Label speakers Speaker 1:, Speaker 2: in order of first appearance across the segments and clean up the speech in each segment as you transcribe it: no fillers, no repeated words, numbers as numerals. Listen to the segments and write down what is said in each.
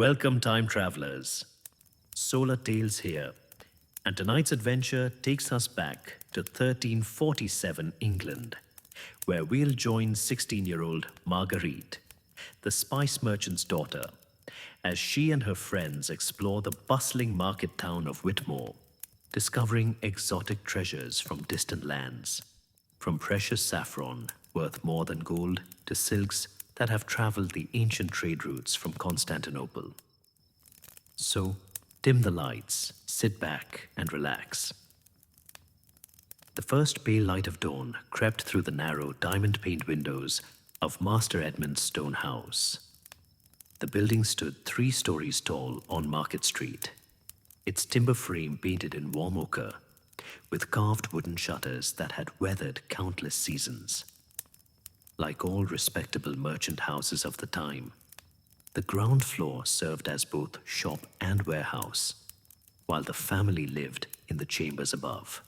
Speaker 1: Welcome, time travelers. SolaTales here, and tonight's adventure takes us back to 1347 England, where we'll join 16-year-old Marguerite, the spice merchant's daughter, as she and her friends explore the bustling market town of Whitmore, discovering exotic treasures from distant lands, from precious saffron worth more than gold to silks that have traveled the ancient trade routes from Constantinople. So, dim the lights, sit back, and relax. The first pale light of dawn crept through the narrow diamond-paned windows of Master Edmund's stone house. The building stood 3 stories tall on Market Street, its timber frame painted in warm ochre, with carved wooden shutters that had weathered countless seasons. Like all respectable merchant houses of the time, the ground floor served as both shop and warehouse, while the family lived in the chambers above.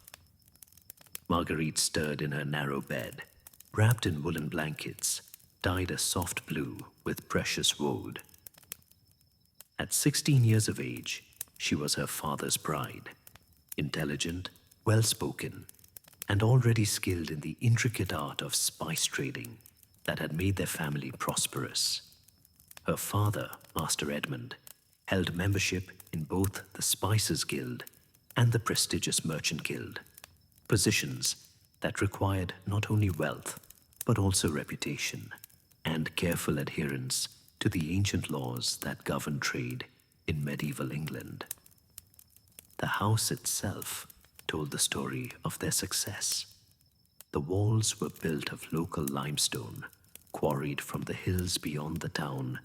Speaker 1: Marguerite stirred in her narrow bed, wrapped in woolen blankets, dyed a soft blue with precious woad. At 16 years of age, she was her father's pride, intelligent, well-spoken, and already skilled in the intricate art of spice trading that had made their family prosperous. Her father, Master Edmund, held membership in both the Spices Guild and the prestigious Merchant Guild, positions that required not only wealth, but also reputation and careful adherence to the ancient laws that governed trade in medieval England. The house itself told the story of their success. The walls were built of local limestone, quarried from the hills beyond the town,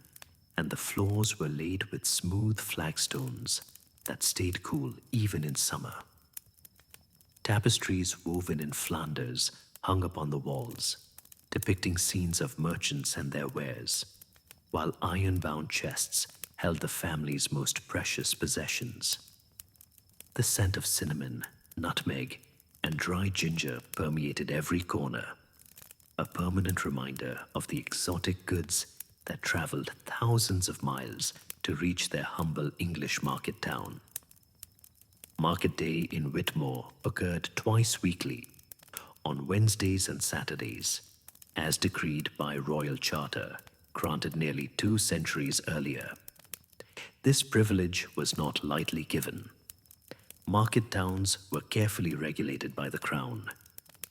Speaker 1: and the floors were laid with smooth flagstones that stayed cool even in summer. Tapestries woven in Flanders hung upon the walls, depicting scenes of merchants and their wares, while iron-bound chests held the family's most precious possessions. The scent of cinnamon, nutmeg, and dry ginger permeated every corner, a permanent reminder of the exotic goods that traveled thousands of miles to reach their humble English market town. Market Day in Whitmore occurred twice weekly, on Wednesdays and Saturdays, as decreed by royal charter, granted nearly 2 centuries earlier. This privilege was not lightly given. Market towns were carefully regulated by the Crown,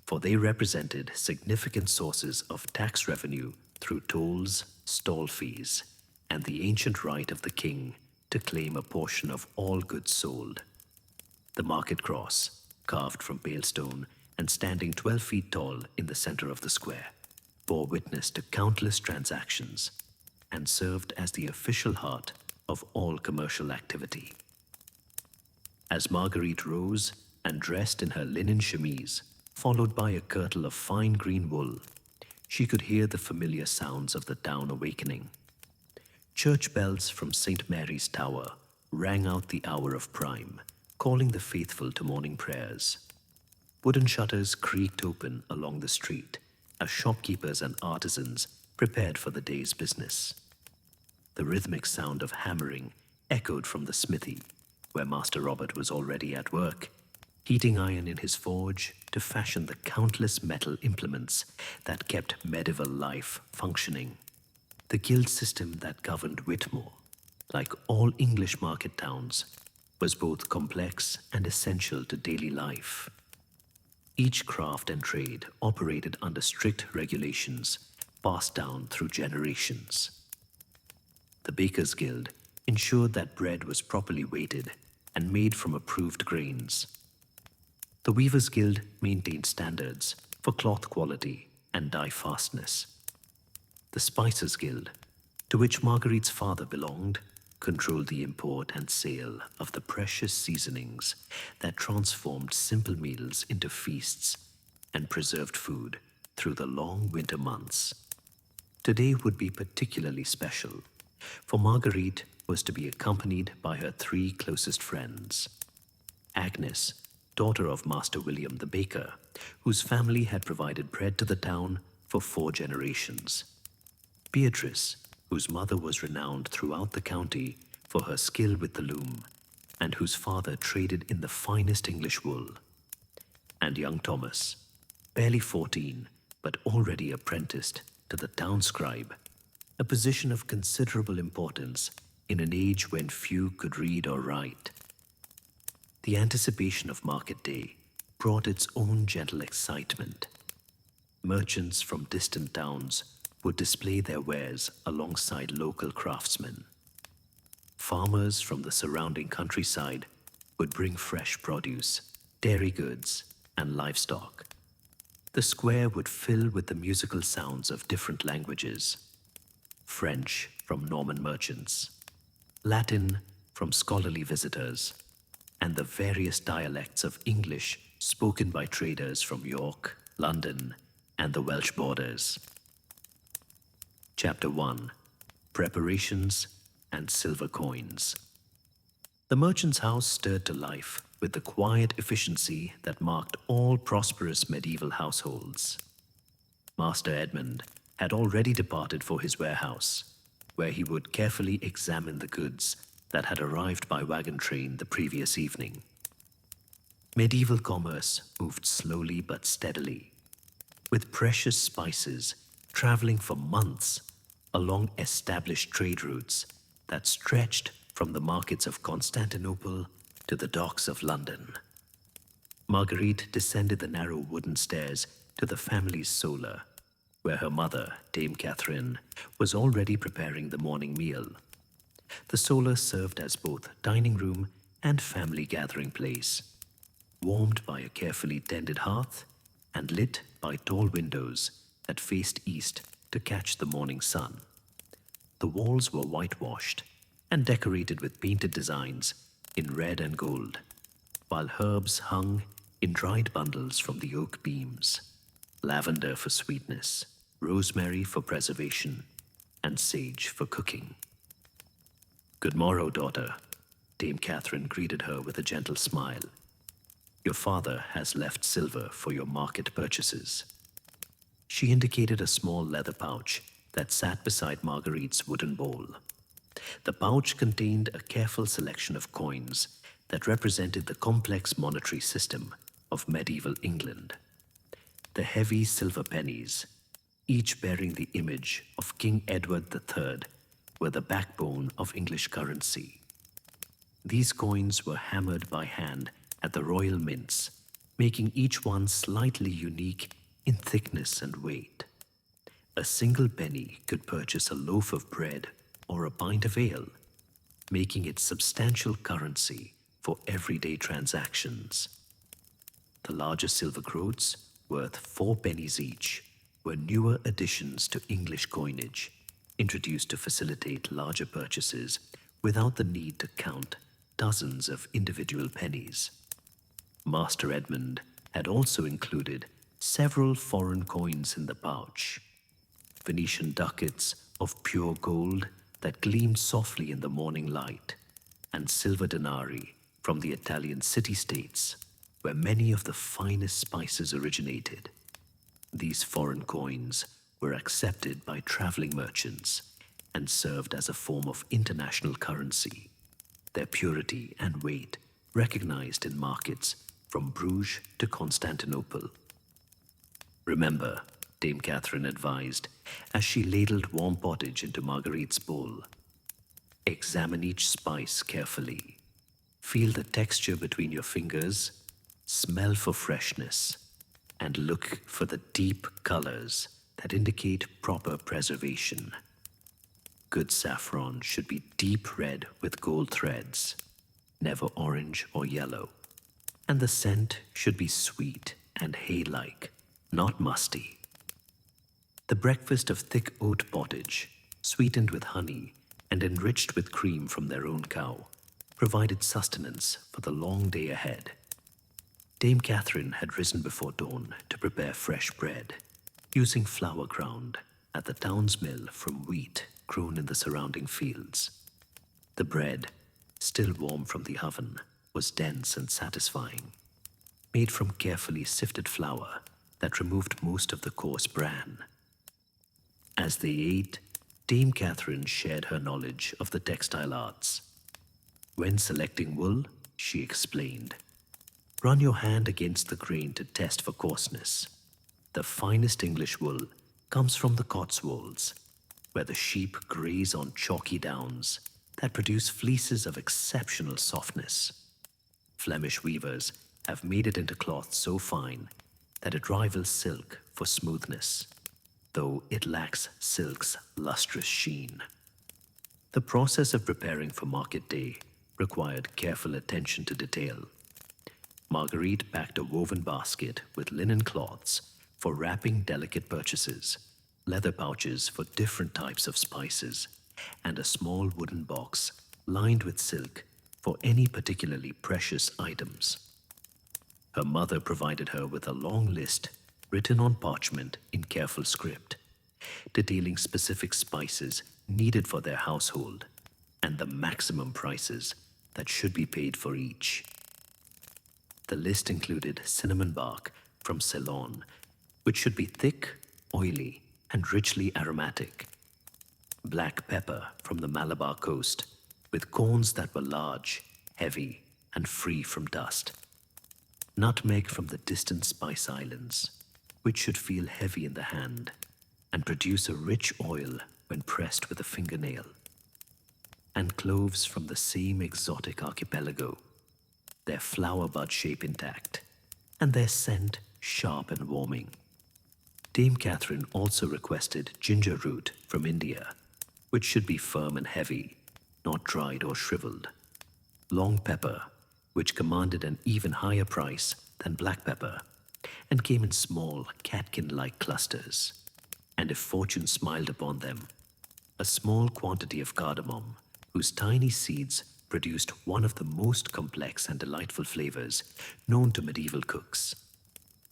Speaker 1: for they represented significant sources of tax revenue through tolls, stall fees, and the ancient right of the king to claim a portion of all goods sold. The market cross, carved from pale stone and standing 12 feet tall in the center of the square, bore witness to countless transactions and served as the official heart of all commercial activity. As Marguerite rose and dressed in her linen chemise, followed by a kirtle of fine green wool, she could hear the familiar sounds of the town awakening. Church bells from St. Mary's Tower rang out the hour of prime, calling the faithful to morning prayers. Wooden shutters creaked open along the street as shopkeepers and artisans prepared for the day's business. The rhythmic sound of hammering echoed from the smithy, where Master Robert was already at work, heating iron in his forge to fashion the countless metal implements that kept medieval life functioning. The guild system that governed Whitmore, like all English market towns, was both complex and essential to daily life. Each craft and trade operated under strict regulations passed down through generations. The Bakers' Guild ensured that bread was properly weighted and made from approved grains. The Weavers' Guild maintained standards for cloth quality and dye fastness. The Spicers' Guild, to which Marguerite's father belonged, controlled the import and sale of the precious seasonings that transformed simple meals into feasts and preserved food through the long winter months. Today would be particularly special, for Marguerite was to be accompanied by her 3 closest friends. Agnes, daughter of Master William the baker, whose family had provided bread to the town for 4 generations. Beatrice, whose mother was renowned throughout the county for her skill with the loom, and whose father traded in the finest English wool. And young Thomas, barely 14, but already apprenticed to the town scribe, a position of considerable importance in an age when few could read or write. The anticipation of market day brought its own gentle excitement. Merchants from distant towns would display their wares alongside local craftsmen. Farmers from the surrounding countryside would bring fresh produce, dairy goods, and livestock. The square would fill with the musical sounds of different languages: French from Norman merchants, Latin from scholarly visitors, and the various dialects of English spoken by traders from York, London, and the Welsh borders. Chapter 1: Preparations and Silver Coins. The merchant's house stirred to life with the quiet efficiency that marked all prosperous medieval households. Master Edmund had already departed for his warehouse, where he would carefully examine the goods that had arrived by wagon train the previous evening. Medieval commerce moved slowly but steadily, with precious spices traveling for months along established trade routes that stretched from the markets of Constantinople to the docks of London. Marguerite descended the narrow wooden stairs to the family's solar, where her mother, Dame Catherine, was already preparing the morning meal. The solar served as both dining room and family gathering place, warmed by a carefully tended hearth and lit by tall windows that faced east to catch the morning sun. The walls were whitewashed and decorated with painted designs in red and gold, while herbs hung in dried bundles from the oak beams: lavender for sweetness, rosemary for preservation, and sage for cooking. "Good morrow, daughter," Dame Catherine greeted her with a gentle smile. "Your father has left silver for your market purchases." She indicated a small leather pouch that sat beside Marguerite's wooden bowl. The pouch contained a careful selection of coins that represented the complex monetary system of medieval England. The heavy silver pennies, each bearing the image of King Edward III, were the backbone of English currency. These coins were hammered by hand at the royal mints, making each one slightly unique in thickness and weight. A single penny could purchase a loaf of bread or a pint of ale, making it substantial currency for everyday transactions. The larger silver groats, worth 4 pennies each, were newer additions to English coinage, introduced to facilitate larger purchases without the need to count dozens of individual pennies. Master Edmund had also included several foreign coins in the pouch: Venetian ducats of pure gold that gleamed softly in the morning light, and silver denarii from the Italian city-states, where many of the finest spices originated. These foreign coins were accepted by traveling merchants and served as a form of international currency, their purity and weight recognized in markets from Bruges to Constantinople. "Remember," Dame Catherine advised, as she ladled warm pottage into Marguerite's bowl, "examine each spice carefully. Feel the texture between your fingers, smell for freshness, and look for the deep colors that indicate proper preservation. Good saffron should be deep red with gold threads, never orange or yellow, and the scent should be sweet and hay-like, not musty. The breakfast of thick oat pottage, sweetened with honey and enriched with cream from their own cow, provided sustenance for the long day ahead. Dame Catherine had risen before dawn to prepare fresh bread, using flour ground at the town's mill from wheat grown in the surrounding fields. The bread, still warm from the oven, was dense and satisfying, made from carefully sifted flour that removed most of the coarse bran. As they ate, Dame Catherine shared her knowledge of the textile arts, When selecting wool, she explained, run your hand against the grain to test for coarseness. The finest English wool comes from the Cotswolds, where the sheep graze on chalky downs that produce fleeces of exceptional softness. Flemish weavers have made it into cloth so fine that it rivals silk for smoothness, though it lacks silk's lustrous sheen. The process of preparing for market day required careful attention to detail. Marguerite packed a woven basket with linen cloths for wrapping delicate purchases, leather pouches for different types of spices, and a small wooden box lined with silk for any particularly precious items. Her mother provided her with a long list written on parchment in careful script, detailing specific spices needed for their household and the maximum prices that should be paid for each. The list included cinnamon bark from Ceylon, which should be thick, oily, and richly aromatic, black pepper from the Malabar coast, with corns that were large, heavy, and free from dust, nutmeg from the distant Spice Islands, which should feel heavy in the hand and produce a rich oil when pressed with a fingernail, and cloves from the same exotic archipelago, their flower bud shape intact, and their scent sharp and warming. Dame Catherine also requested ginger root from India, which should be firm and heavy, not dried or shriveled. Long pepper, which commanded an even higher price than black pepper, and came in small, catkin-like clusters. And if fortune smiled upon them, a small quantity of cardamom, whose tiny seeds produced one of the most complex and delightful flavors known to medieval cooks.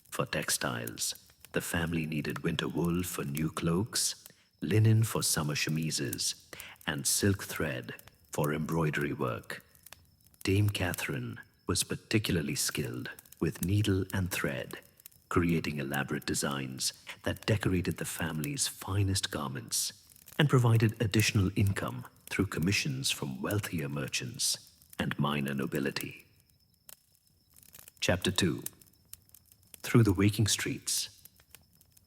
Speaker 1: For textiles, the family needed winter wool for new cloaks, linen for summer chemises, and silk thread for embroidery work. Dame Catherine was particularly skilled with needle and thread, creating elaborate designs that decorated the family's finest garments and provided additional income through commissions from wealthier merchants and minor nobility. Chapter 2. Through the waking streets.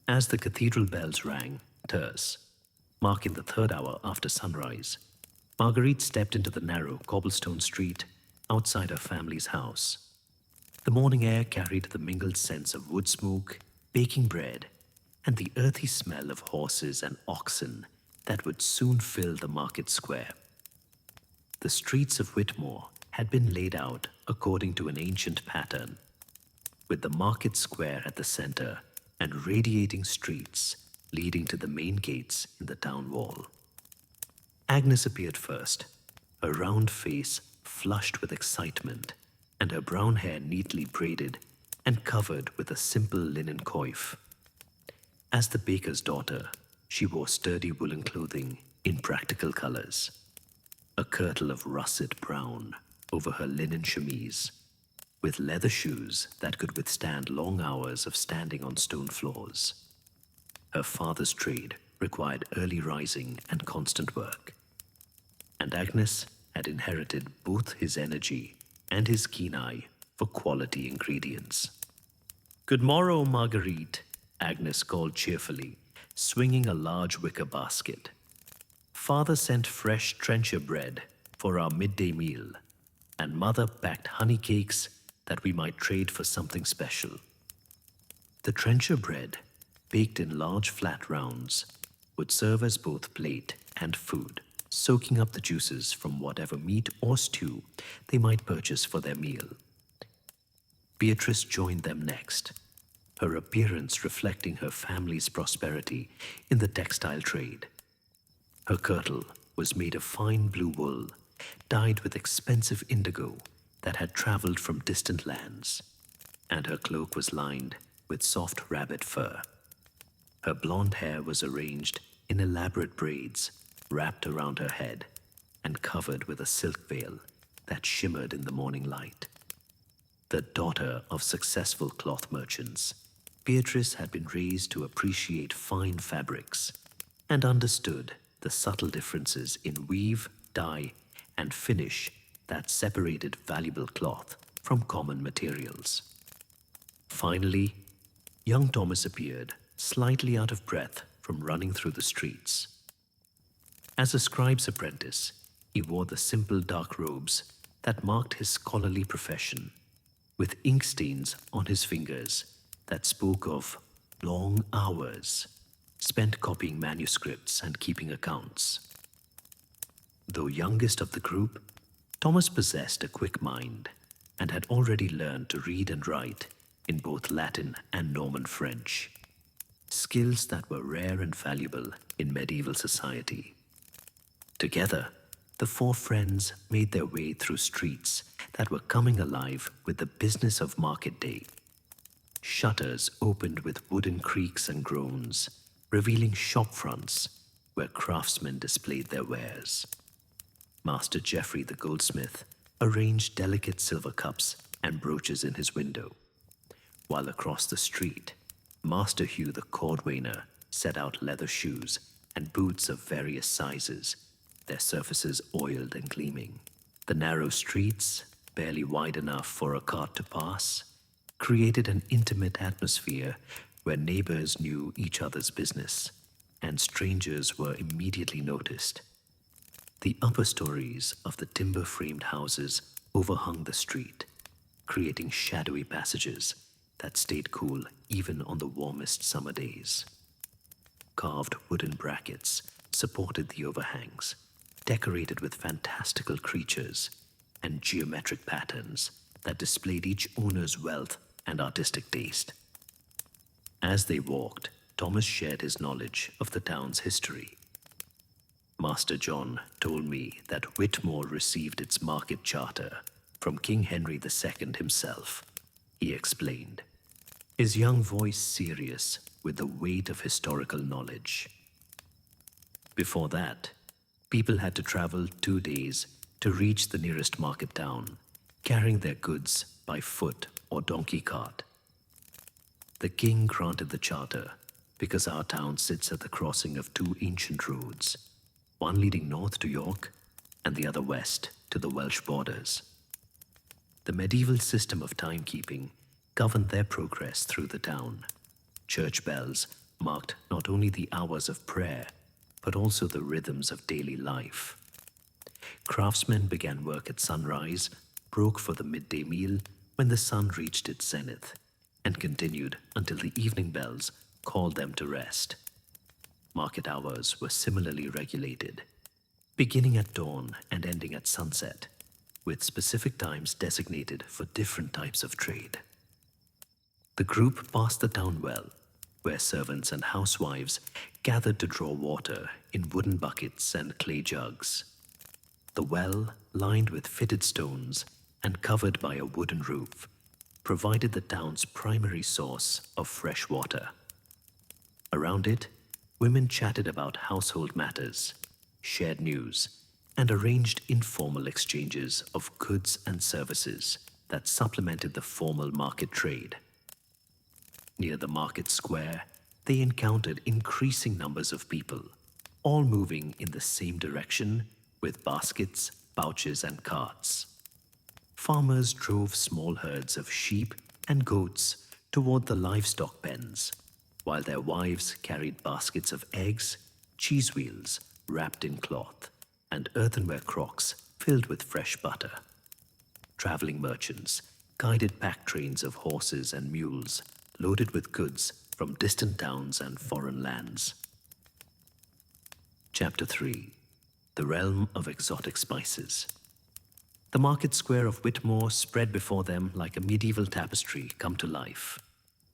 Speaker 1: As the cathedral bells rang, terse, marking the third hour after sunrise, Marguerite stepped into the narrow cobblestone street outside her family's house. The morning air carried the mingled scents of wood smoke, baking bread, and the earthy smell of horses and oxen that would soon fill the market square. The streets of Whitmore had been laid out according to an ancient pattern, with the market square at the center and radiating streets leading to the main gates in the town wall. Agnes appeared first, her round face flushed with excitement and her brown hair neatly braided and covered with a simple linen coif. As the baker's daughter, she wore sturdy woolen clothing in practical colors, a kirtle of russet brown over her linen chemise, with leather shoes that could withstand long hours of standing on stone floors. Her father's trade required early rising and constant work, and Agnes had inherited both his energy and his keen eye for quality ingredients. "Good morrow, Marguerite," Agnes called cheerfully, swinging a large wicker basket. "Father sent fresh trencher bread for our midday meal, and Mother packed honey cakes that we might trade for something special." The trencher bread, baked in large flat rounds, would serve as both plate and food, soaking up the juices from whatever meat or stew they might purchase for their meal. Beatrice joined them next, her appearance reflecting her family's prosperity in the textile trade. Her kirtle was made of fine blue wool, dyed with expensive indigo that had traveled from distant lands, and her cloak was lined with soft rabbit fur. Her blonde hair was arranged in elaborate braids wrapped around her head and covered with a silk veil that shimmered in the morning light. The daughter of successful cloth merchants, Beatrice had been raised to appreciate fine fabrics and understood the subtle differences in weave, dye, and finish that separated valuable cloth from common materials. Finally, young Thomas appeared, slightly out of breath from running through the streets. As a scribe's apprentice, he wore the simple dark robes that marked his scholarly profession, with ink stains on his fingers that spoke of long hours spent copying manuscripts and keeping accounts. Though youngest of the group, Thomas possessed a quick mind and had already learned to read and write in both Latin and Norman French, skills that were rare and valuable in medieval society. Together, the four friends made their way through streets that were coming alive with the business of market day. Shutters opened with wooden creaks and groans, revealing shop fronts where craftsmen displayed their wares. Master Geoffrey the goldsmith arranged delicate silver cups and brooches in his window, while across the street, Master Hugh the cordwainer set out leather shoes and boots of various sizes, their surfaces oiled and gleaming. The narrow streets, barely wide enough for a cart to pass, created an intimate atmosphere where neighbors knew each other's business and strangers were immediately noticed. The upper stories of the timber-framed houses overhung the street, creating shadowy passages that stayed cool even on the warmest summer days. Carved wooden brackets supported the overhangs, decorated with fantastical creatures and geometric patterns that displayed each owner's wealth and artistic taste. As they walked, Thomas shared his knowledge of the town's history. Master John told me that Whitmore received its market charter from King Henry II himself, he explained, his young voice serious with the weight of historical knowledge. Before that, people had to travel 2 days to reach the nearest market town, carrying their goods by foot or donkey cart. The king granted the charter because our town sits at the crossing of 2 ancient roads, one leading north to York and the other west to the Welsh borders. The medieval system of timekeeping governed their progress through the town. Church bells marked not only the hours of prayer, but also the rhythms of daily life. Craftsmen began work at sunrise, broke for the midday meal when the sun reached its zenith, and continued until the evening bells called them to rest. Market hours were similarly regulated, beginning at dawn and ending at sunset, with specific times designated for different types of trade. The group passed the town well, where servants and housewives gathered to draw water in wooden buckets and clay jugs. The well, lined with fitted stones and covered by a wooden roof, provided the town's primary source of fresh water. Around it, women chatted about household matters, shared news, and arranged informal exchanges of goods and services that supplemented the formal market trade. Near the market square, they encountered increasing numbers of people, all moving in the same direction with baskets, pouches, and carts. Farmers drove small herds of sheep and goats toward the livestock pens, while their wives carried baskets of eggs, cheese wheels wrapped in cloth, and earthenware crocks filled with fresh butter. Traveling merchants guided pack trains of horses and mules loaded with goods from distant towns and foreign lands. Chapter 3. The Realm of Exotic Spices. The market square of Whitmore spread before them like a medieval tapestry come to life.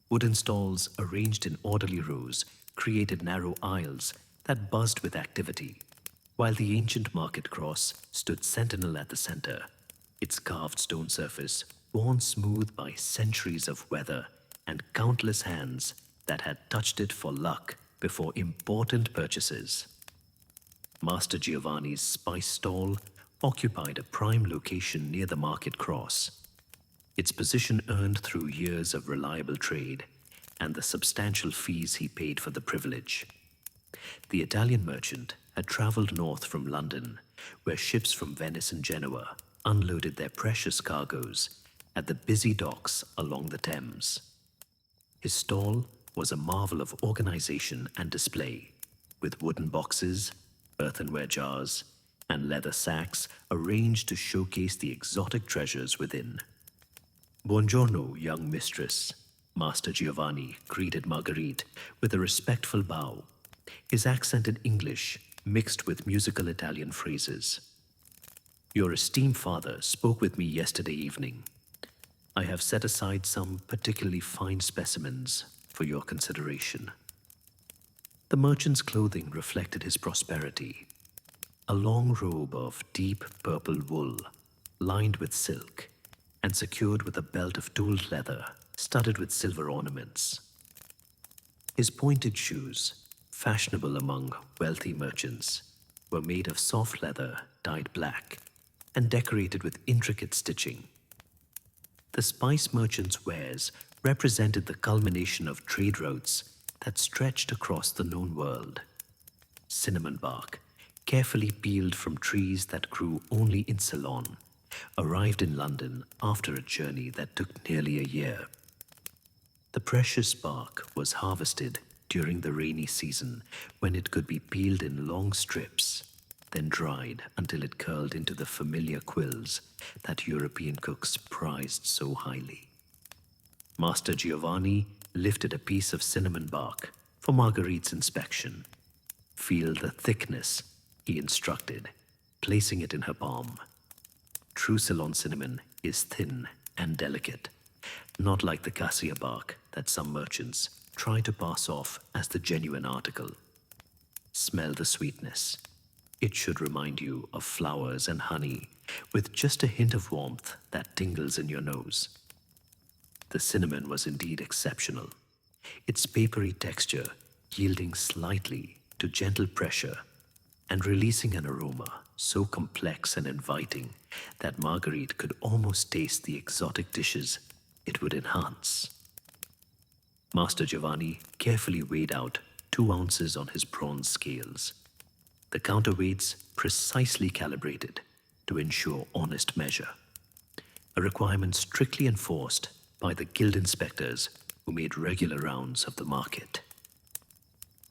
Speaker 1: Wooden stalls arranged in orderly rows created narrow aisles that buzzed with activity, while the ancient market cross stood sentinel at the center, its carved stone surface worn smooth by centuries of weather and countless hands that had touched it for luck before important purchases. Master Giovanni's spice stall occupied a prime location near the market cross, its position earned through years of reliable trade and the substantial fees he paid for the privilege. The Italian merchant had traveled north from London, where ships from Venice and Genoa unloaded their precious cargoes at the busy docks along the Thames. His stall was a marvel of organization and display, with wooden boxes, earthenware jars, and leather sacks arranged to showcase the exotic treasures within. Buongiorno, young mistress. Master Giovanni greeted Marguerite with a respectful bow, his accent in English mixed with musical Italian phrases. Your esteemed father spoke with me yesterday evening. I have set aside some particularly fine specimens for your consideration. The merchant's clothing reflected his prosperity. A long robe of deep purple wool, lined with silk, and secured with a belt of tooled leather, studded with silver ornaments. His pointed shoes, fashionable among wealthy merchants, were made of soft leather dyed black and decorated with intricate stitching. The spice merchant's wares represented the culmination of trade routes that stretched across the known world. Cinnamon bark, carefully peeled from trees that grew only in Ceylon, arrived in London after a journey that took nearly a year. The precious bark was harvested during the rainy season when it could be peeled in long strips, then dried until it curled into the familiar quills that European cooks prized so highly. Master Giovanni lifted a piece of cinnamon bark for Marguerite's inspection. Feel the thickness, he instructed, placing it in her palm. True Ceylon cinnamon is thin and delicate, not like the cassia bark that some merchants try to pass off as the genuine article. Smell the sweetness. It should remind you of flowers and honey, with just a hint of warmth that tingles in your nose. The cinnamon was indeed exceptional, its papery texture yielding slightly to gentle pressure and releasing an aroma so complex and inviting that Marguerite could almost taste the exotic dishes it would enhance. Master Giovanni carefully weighed out 2 ounces on his bronze scales, the counterweights precisely calibrated to ensure honest measure, a requirement strictly enforced by the guild inspectors who made regular rounds of the market.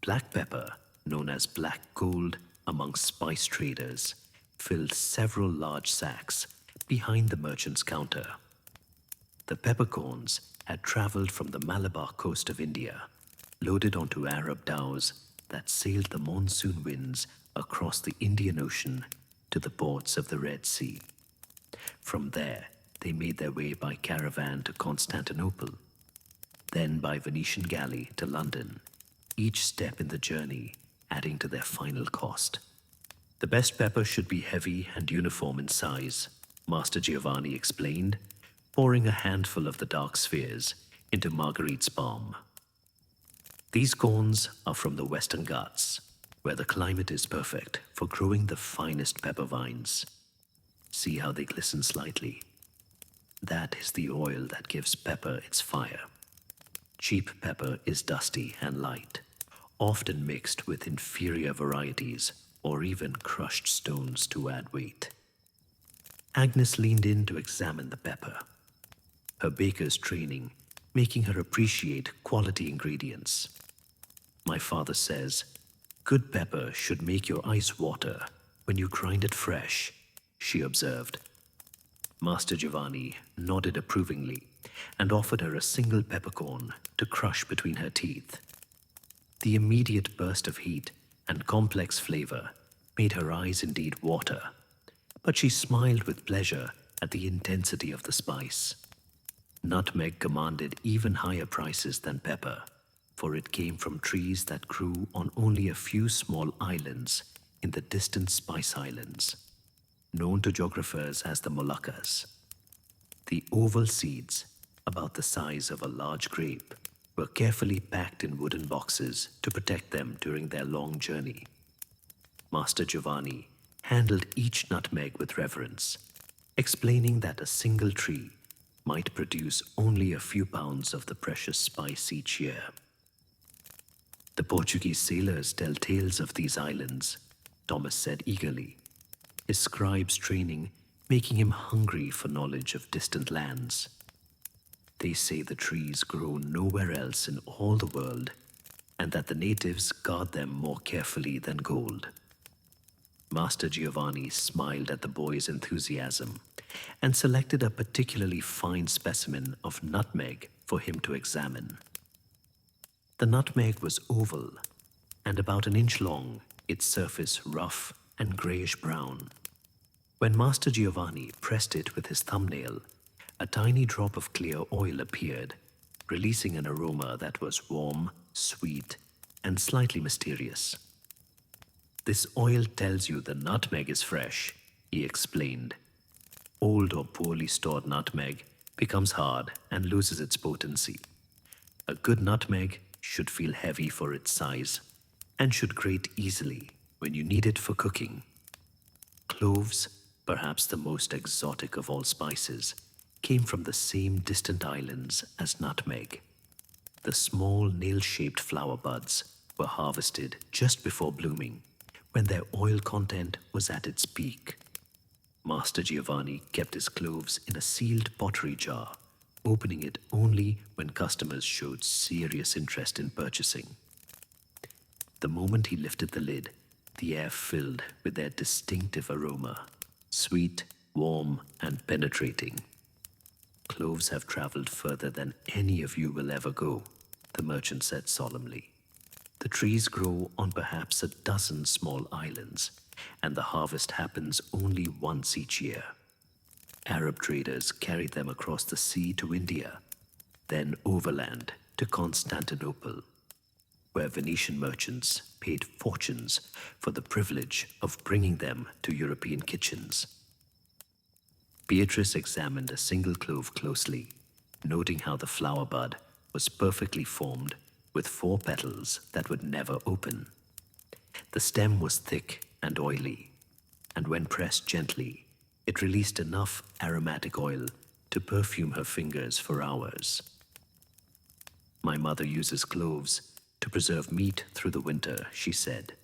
Speaker 1: Black pepper, known as black gold among spice traders, filled several large sacks behind the merchant's counter. The peppercorns had traveled from the Malabar coast of India, loaded onto Arab dhows that sailed the monsoon winds across the Indian Ocean to the ports of the Red Sea. From there, they made their way by caravan to Constantinople, then by Venetian galley to London, each step in the journey adding to their final cost. The best pepper should be heavy and uniform in size, Master Giovanni explained, pouring a handful of the dark spheres into Marguerite's palm. These corns are from the Western Ghats, where the climate is perfect for growing the finest pepper vines. See how they glisten slightly. That is the oil that gives pepper its fire. Cheap pepper is dusty and light, often mixed with inferior varieties or even crushed stones to add weight. Agnes leaned in to examine the pepper, her baker's training making her appreciate quality ingredients. My father says, good pepper should make your eyes water when you grind it fresh, she observed. Master Giovanni nodded approvingly and offered her a single peppercorn to crush between her teeth. The immediate burst of heat and complex flavor made her eyes indeed water, but she smiled with pleasure at the intensity of the spice. Nutmeg commanded even higher prices than pepper, for it came from trees that grew on only a few small islands in the distant Spice Islands, known to geographers as the Moluccas. The oval seeds, about the size of a large grape, were carefully packed in wooden boxes to protect them during their long journey. Master Giovanni handled each nutmeg with reverence, explaining that a single tree might produce only a few pounds of the precious spice each year. The Portuguese sailors tell tales of these islands, Thomas said eagerly, his scribe's training making him hungry for knowledge of distant lands. They say the trees grow nowhere else in all the world, and that the natives guard them more carefully than gold. Master Giovanni smiled at the boy's enthusiasm and selected a particularly fine specimen of nutmeg for him to examine. The nutmeg was oval and about an inch long, its surface rough and grayish-brown. When Master Giovanni pressed it with his thumbnail, a tiny drop of clear oil appeared, releasing an aroma that was warm, sweet, and slightly mysterious. "This oil tells you the nutmeg is fresh," he explained. "Old or poorly stored nutmeg becomes hard and loses its potency. A good nutmeg should feel heavy for its size and should grate easily when you need it for cooking." Cloves, perhaps the most exotic of all spices, came from the same distant islands as nutmeg. The small nail-shaped flower buds were harvested just before blooming, when their oil content was at its peak. Master Giovanni kept his cloves in a sealed pottery jar, opening it only when customers showed serious interest in purchasing. The moment he lifted the lid, the air filled with their distinctive aroma, sweet, warm, and penetrating. "Cloves have traveled further than any of you will ever go," the merchant said solemnly. "The trees grow on perhaps a dozen small islands, and the harvest happens only once each year. Arab traders carried them across the sea to India, then overland to Constantinople, where Venetian merchants paid fortunes for the privilege of bringing them to European kitchens." Beatrice examined a single clove closely, noting how the flower bud was perfectly formed with 4 petals that would never open. The stem was thick and oily, and when pressed gently, it released enough aromatic oil to perfume her fingers for hours. "My mother uses cloves to preserve meat through the winter," she said.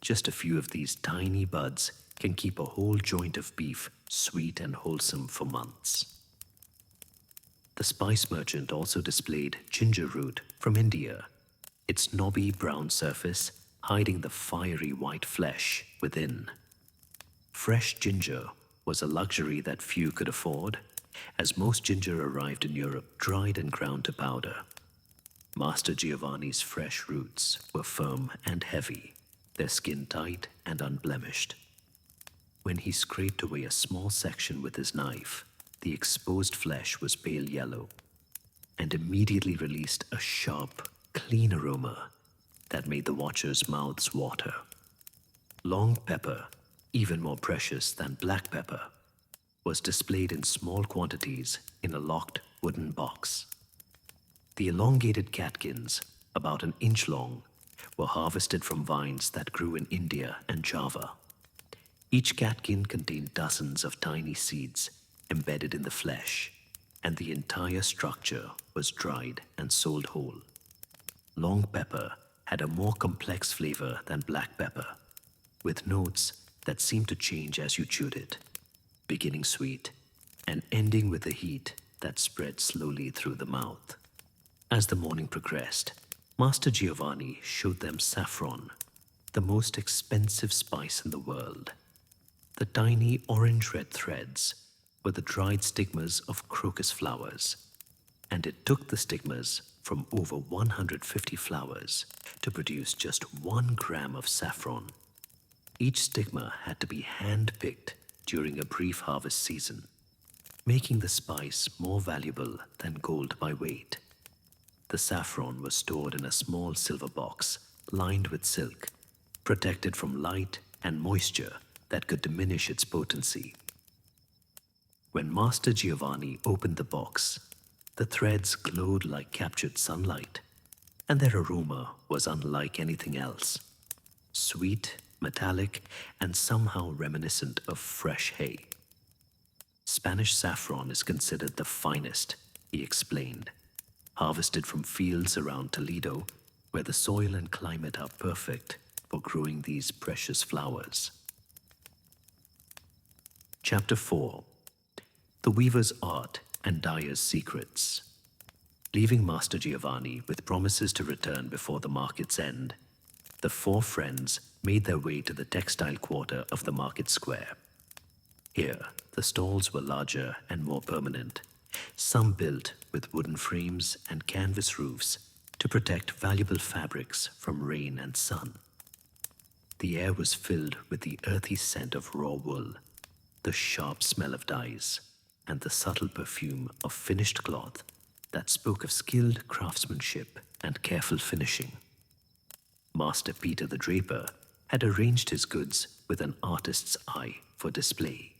Speaker 1: "Just a few of these tiny buds can keep a whole joint of beef sweet and wholesome for months." The spice merchant also displayed ginger root from India, its knobby brown surface hiding the fiery white flesh within. Fresh ginger was a luxury that few could afford, as most ginger arrived in Europe dried and ground to powder. Master Giovanni's fresh roots were firm and heavy, their skin tight and unblemished. When he scraped away a small section with his knife, the exposed flesh was pale yellow and immediately released a sharp, clean aroma that made the watchers' mouths water. Long pepper, even more precious than black pepper, was displayed in small quantities in a locked wooden box. The elongated catkins, about an inch long, were harvested from vines that grew in India and Java. Each catkin contained dozens of tiny seeds embedded in the flesh, and the entire structure was dried and sold whole. Long pepper had a more complex flavor than black pepper, with notes that seemed to change as you chewed it, beginning sweet and ending with a heat that spread slowly through the mouth. As the morning progressed, Master Giovanni showed them saffron, the most expensive spice in the world. The tiny orange-red threads were the dried stigmas of crocus flowers, and it took the stigmas from over 150 flowers to produce just 1 gram of saffron. Each stigma had to be hand-picked during a brief harvest season, making the spice more valuable than gold by weight. The saffron was stored in a small silver box lined with silk, protected from light and moisture that could diminish its potency. When Master Giovanni opened the box, the threads glowed like captured sunlight, and their aroma was unlike anything else. Sweet, metallic, and somehow reminiscent of fresh hay. "Spanish saffron is considered the finest," he explained, "harvested from fields around Toledo, where the soil and climate are perfect for growing these precious flowers." Chapter 4. The Weaver's Art and Dyer's Secrets. Leaving Master Giovanni with promises to return before the market's end, the four friends made their way to the textile quarter of the market square. Here, the stalls were larger and more permanent, some built with wooden frames and canvas roofs to protect valuable fabrics from rain and sun. The air was filled with the earthy scent of raw wool, the sharp smell of dyes, and the subtle perfume of finished cloth that spoke of skilled craftsmanship and careful finishing. Master Peter the draper had arranged his goods with an artist's eye for display.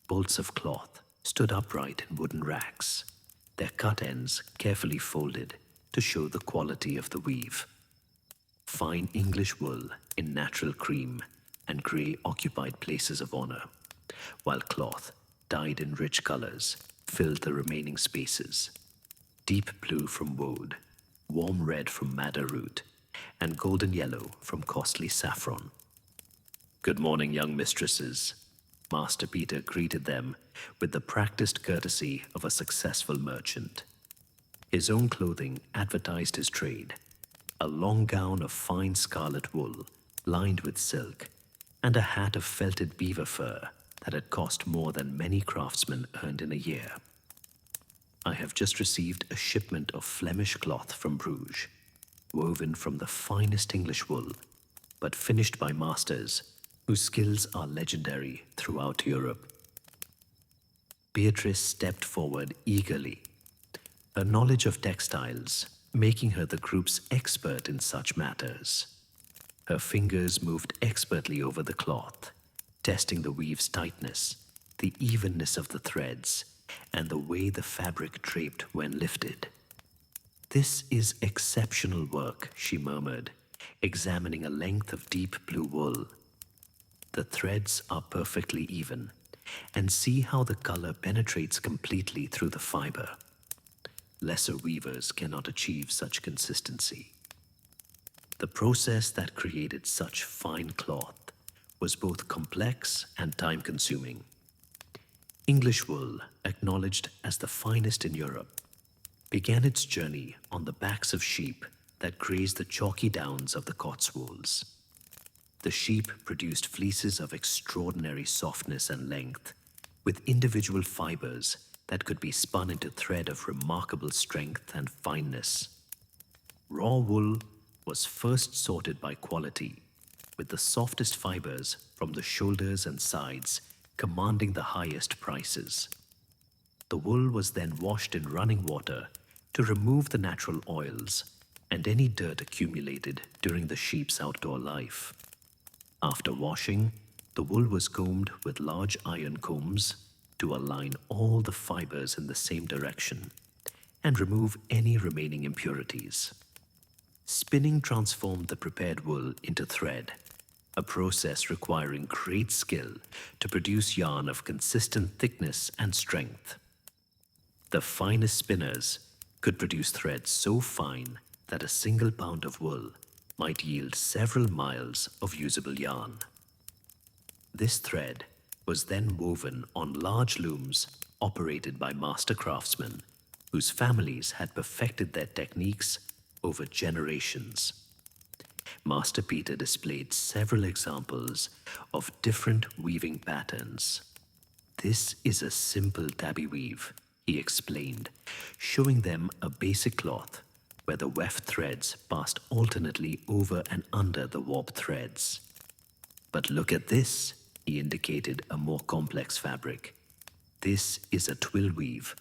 Speaker 1: Bolts of cloth stood upright in wooden racks, their cut ends carefully folded to show the quality of the weave. Fine English wool in natural cream and grey occupied places of honor, while cloth dyed in rich colors filled the remaining spaces. Deep blue from woad, warm red from madder root, and golden yellow from costly saffron. "Good morning, young mistresses," Master Peter greeted them with the practiced courtesy of a successful merchant. His own clothing advertised his trade, a long gown of fine scarlet wool lined with silk, and a hat of felted beaver fur that had cost more than many craftsmen earned in a year. "I have just received a shipment of Flemish cloth from Bruges, woven from the finest English wool, but finished by masters whose skills are legendary throughout Europe." Beatrice stepped forward eagerly, her knowledge of textiles making her the group's expert in such matters. Her fingers moved expertly over the cloth, testing the weave's tightness, the evenness of the threads, and the way the fabric draped when lifted. "This is exceptional work," she murmured, examining a length of deep blue wool. "The threads are perfectly even, and see how the color penetrates completely through the fiber. Lesser weavers cannot achieve such consistency." The process that created such fine cloth was both complex and time-consuming. English wool, acknowledged as the finest in Europe, began its journey on the backs of sheep that grazed the chalky downs of the Cotswolds. The sheep produced fleeces of extraordinary softness and length, with individual fibers that could be spun into thread of remarkable strength and fineness. Raw wool was first sorted by quality, with the softest fibers from the shoulders and sides commanding the highest prices. The wool was then washed in running water to remove the natural oils and any dirt accumulated during the sheep's outdoor life. After washing, the wool was combed with large iron combs to align all the fibers in the same direction and remove any remaining impurities. Spinning transformed the prepared wool into thread, a process requiring great skill to produce yarn of consistent thickness and strength. The finest spinners could produce threads so fine that a single pound of wool might yield several miles of usable yarn. This thread was then woven on large looms operated by master craftsmen whose families had perfected their techniques over generations. Master Peter displayed several examples of different weaving patterns. "This is a simple tabby weave," he explained, showing them a basic cloth where the weft threads passed alternately over and under the warp threads. "But look at this," he indicated a more complex fabric. "This is a twill weave,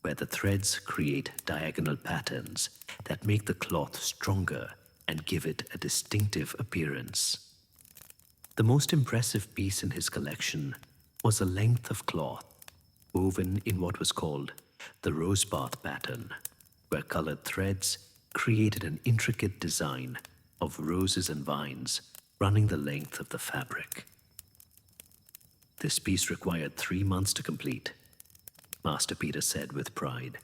Speaker 1: where the threads create diagonal patterns that make the cloth stronger and give it a distinctive appearance." The most impressive piece in his collection was a length of cloth woven in what was called the rosebath pattern, where colored threads created an intricate design of roses and vines running the length of the fabric. "This piece required 3 months to complete," Master Peter said with pride.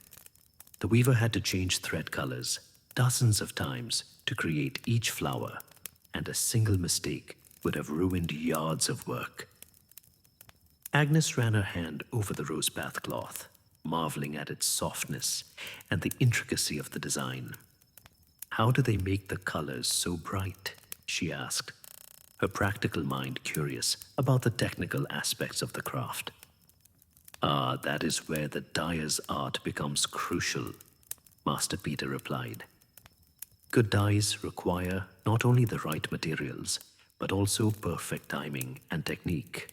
Speaker 1: "The weaver had to change thread colors dozens of times to create each flower, and a single mistake would have ruined yards of work." Agnes ran her hand over the rose bath cloth, marveling at its softness and the intricacy of the design. How do they make the colors so bright? She asked, her practical mind curious about the technical aspects of the craft. Ah, that is where the dyer's art becomes crucial, Master Peter replied. Good dyes require not only the right materials, but also perfect timing and technique.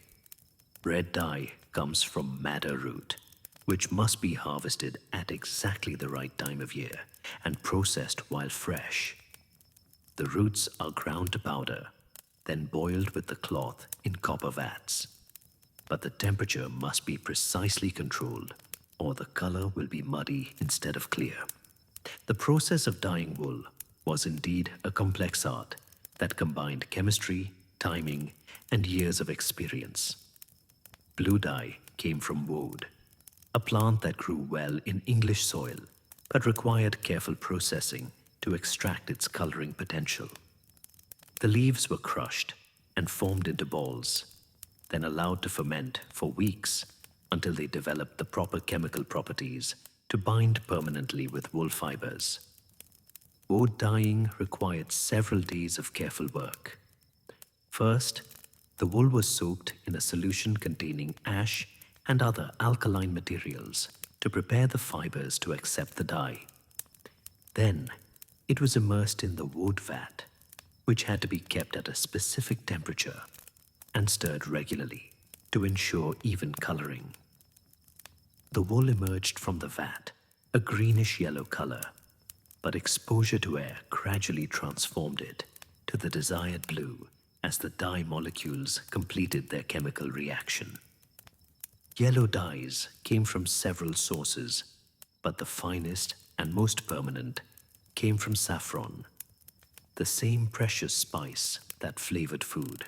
Speaker 1: Red dye comes from madder root, which must be harvested at exactly the right time of year and processed while fresh. The roots are ground to powder, then boiled with the cloth in copper vats. But the temperature must be precisely controlled, or the color will be muddy instead of clear. The process of dyeing wool was indeed a complex art that combined chemistry, timing, and years of experience. Blue dye came from woad, a plant that grew well in English soil but required careful processing to extract its coloring potential. The leaves were crushed and formed into balls, then allowed to ferment for weeks until they developed the proper chemical properties to bind permanently with wool fibers. Woad dyeing required several days of careful work. First, the wool was soaked in a solution containing ash and other alkaline materials to prepare the fibers to accept the dye. Then, it was immersed in the woad vat, which had to be kept at a specific temperature and stirred regularly to ensure even coloring. The wool emerged from the vat, a greenish-yellow color, but exposure to air gradually transformed it to the desired blue as the dye molecules completed their chemical reaction. Yellow dyes came from several sources, but the finest and most permanent came from saffron, the same precious spice that flavored food.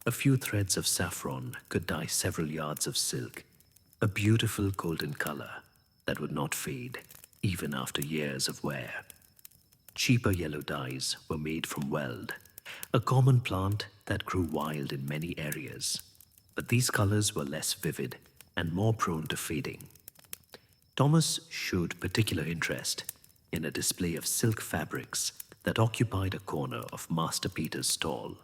Speaker 1: A few threads of saffron could dye several yards of silk, a beautiful golden color that would not fade even after years of wear. Cheaper yellow dyes were made from weld, a common plant that grew wild in many areas, but these colors were less vivid and more prone to fading. Thomas showed particular interest in a display of silk fabrics that occupied a corner of Master Peter's stall.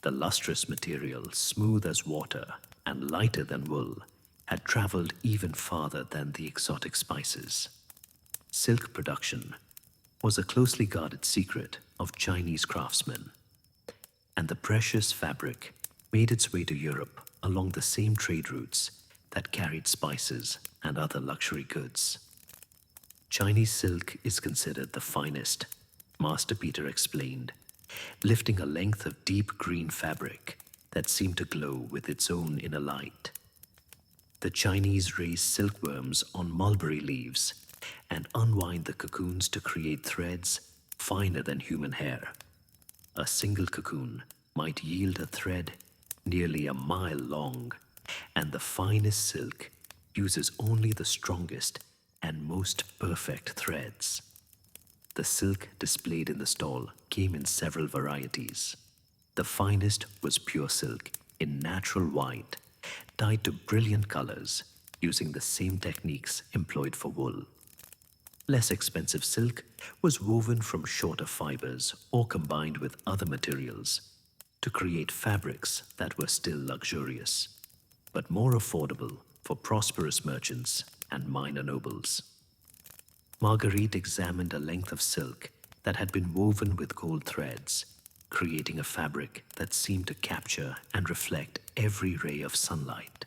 Speaker 1: The lustrous material, smooth as water and lighter than wool, had traveled even farther than the exotic spices. Silk production was a closely guarded secret of Chinese craftsmen, and the precious fabric made its way to Europe along the same trade routes that carried spices and other luxury goods. Chinese silk is considered the finest, Master Peter explained, lifting a length of deep green fabric that seemed to glow with its own inner light. The Chinese raise silkworms on mulberry leaves and unwind the cocoons to create threads finer than human hair. A single cocoon might yield a thread nearly a mile long, and the finest silk uses only the strongest and most perfect threads. The silk displayed in the stall came in several varieties. The finest was pure silk in natural white, dyed to brilliant colors using the same techniques employed for wool. Less expensive silk was woven from shorter fibers or combined with other materials to create fabrics that were still luxurious, but more affordable for prosperous merchants and minor nobles. Marguerite examined a length of silk that had been woven with gold threads, creating a fabric that seemed to capture and reflect every ray of sunlight.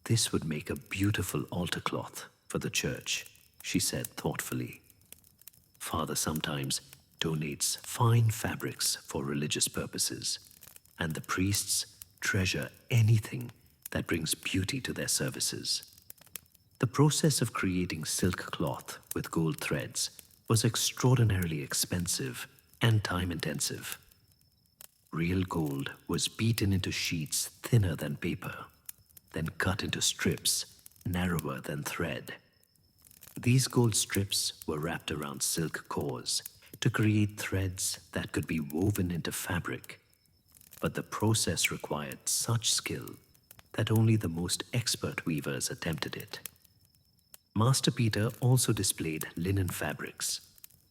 Speaker 1: This would make a beautiful altar cloth for the church, she said thoughtfully. Father sometimes donates fine fabrics for religious purposes, and the priests treasure anything that brings beauty to their services. The process of creating silk cloth with gold threads was extraordinarily expensive and time-intensive. Real gold was beaten into sheets thinner than paper, then cut into strips narrower than thread. These gold strips were wrapped around silk cores to create threads that could be woven into fabric. but the process required such skill that only the most expert weavers attempted it. Master Peter also displayed linen fabrics,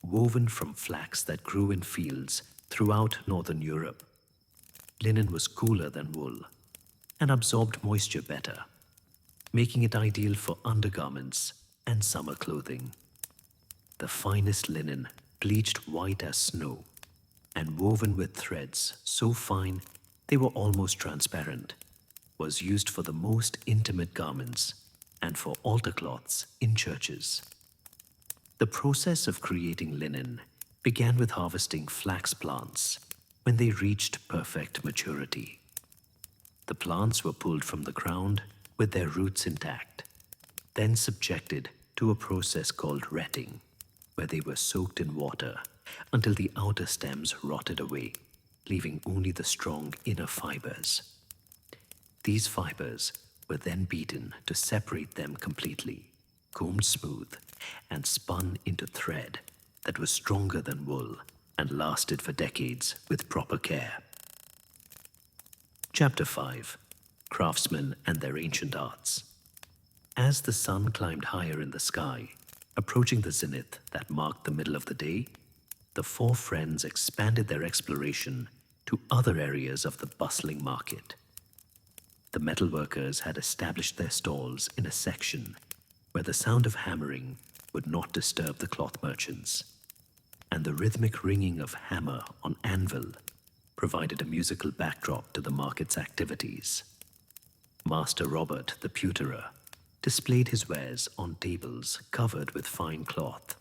Speaker 1: woven from flax that grew in fields throughout northern Europe. Linen was cooler than wool and absorbed moisture better, making it ideal for undergarments and summer clothing. The finest linen, bleached white as snow and woven with threads so fine they were almost transparent, was used for the most intimate garments and for altar cloths in churches. The process of creating linen began with harvesting flax plants when they reached perfect maturity. The plants were pulled from the ground with their roots intact, then subjected to a process called retting, where they were soaked in water until the outer stems rotted away, leaving only the strong inner fibers. These fibers were then beaten to separate them completely, combed smooth, and spun into thread that was stronger than wool and lasted for decades with proper care. Chapter 5: Craftsmen and Their Ancient Arts. As the sun climbed higher in the sky, approaching the zenith that marked the middle of the day, the four friends expanded their exploration to other areas of the bustling market. The metalworkers had established their stalls in a section where the sound of hammering would not disturb the cloth merchants, and the rhythmic ringing of hammer on anvil provided a musical backdrop to the market's activities. Master Robert, the pewterer, displayed his wares on tables covered with fine cloth,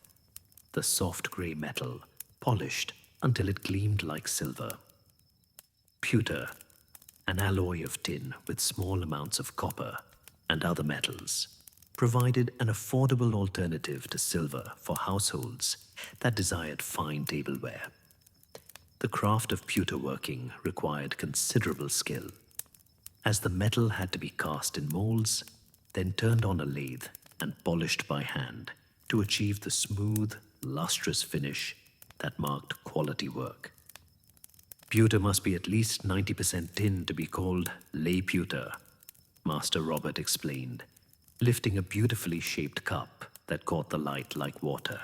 Speaker 1: the soft grey metal polished until it gleamed like silver. Pewter, an alloy of tin with small amounts of copper and other metals, provided an affordable alternative to silver for households that desired fine tableware. The craft of pewter working required considerable skill, as the metal had to be cast in molds, then turned on a lathe and polished by hand to achieve the smooth, lustrous finish that marked quality work. Pewter must be at least 90% tin to be called lay pewter, Master Robert explained, lifting a beautifully shaped cup that caught the light like water.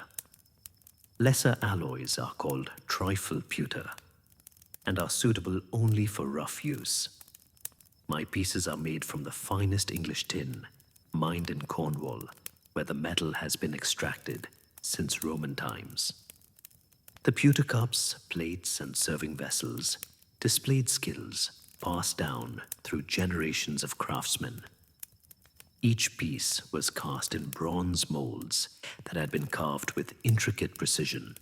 Speaker 1: Lesser alloys are called trifle pewter and are suitable only for rough use. My pieces are made from the finest English tin, mined in Cornwall, where the metal has been extracted since Roman times. The pewter cups, plates, and serving vessels displayed skills passed down through generations of craftsmen. Each piece was cast in bronze molds that had been carved with intricate precision,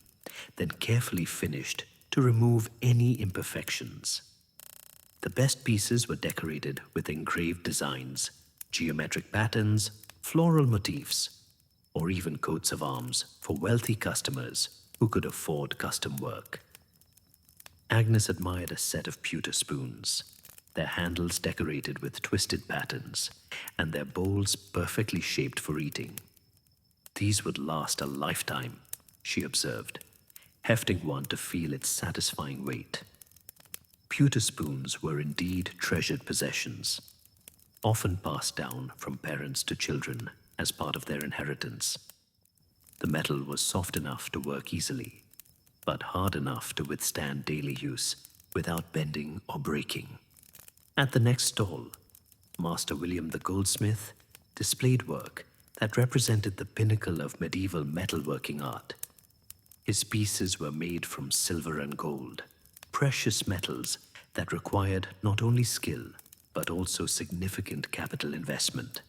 Speaker 1: then carefully finished to remove any imperfections. The best pieces were decorated with engraved designs, geometric patterns, floral motifs, or even coats of arms for wealthy customers who could afford custom work. Agnes admired a set of pewter spoons, their handles decorated with twisted patterns, and their bowls perfectly shaped for eating. These would last a lifetime, she observed, hefting one to feel its satisfying weight. Pewter spoons were indeed treasured possessions, often passed down from parents to children as part of their inheritance. The metal was soft enough to work easily, but hard enough to withstand daily use without bending or breaking. At the next stall, Master William the goldsmith displayed work that represented the pinnacle of medieval metalworking art. His pieces were made from silver and gold, precious metals that required not only skill, but also significant capital investment.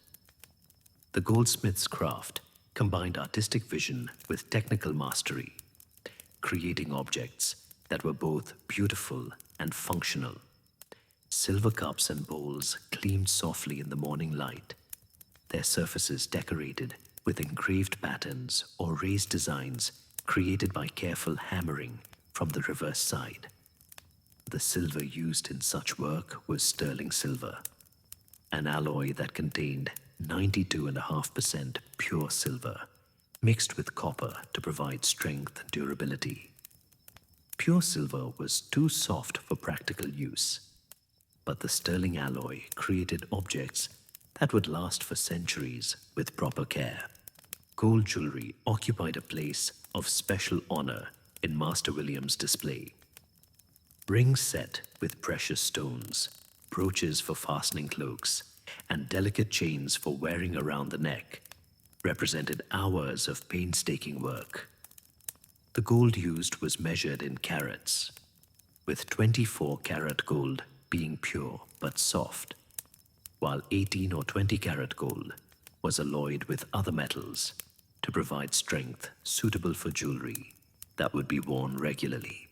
Speaker 1: The goldsmith's craft combined artistic vision with technical mastery, creating objects that were both beautiful and functional. Silver cups and bowls gleamed softly in the morning light, their surfaces decorated with engraved patterns or raised designs created by careful hammering from the reverse side. The silver used in such work was sterling silver, an alloy that contained 92.5% pure silver, mixed with copper to provide strength and durability. Pure silver was too soft for practical use, but the sterling alloy created objects that would last for centuries with proper care. Gold jewelry occupied a place of special honor in Master William's display. Rings set with precious stones, brooches for fastening cloaks, and delicate chains for wearing around the neck represented hours of painstaking work. The gold used was measured in carats, with 24-carat gold being pure but soft, while 18 or 20-carat gold was alloyed with other metals to provide strength suitable for jewelry that would be worn regularly.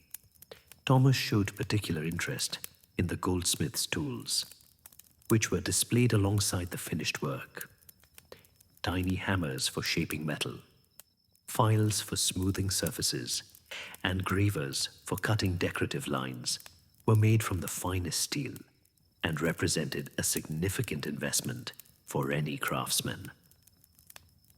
Speaker 1: Thomas showed particular interest in the goldsmith's tools, which were displayed alongside the finished work. Tiny hammers for shaping metal, files for smoothing surfaces, and gravers for cutting decorative lines were made from the finest steel and represented a significant investment for any craftsman.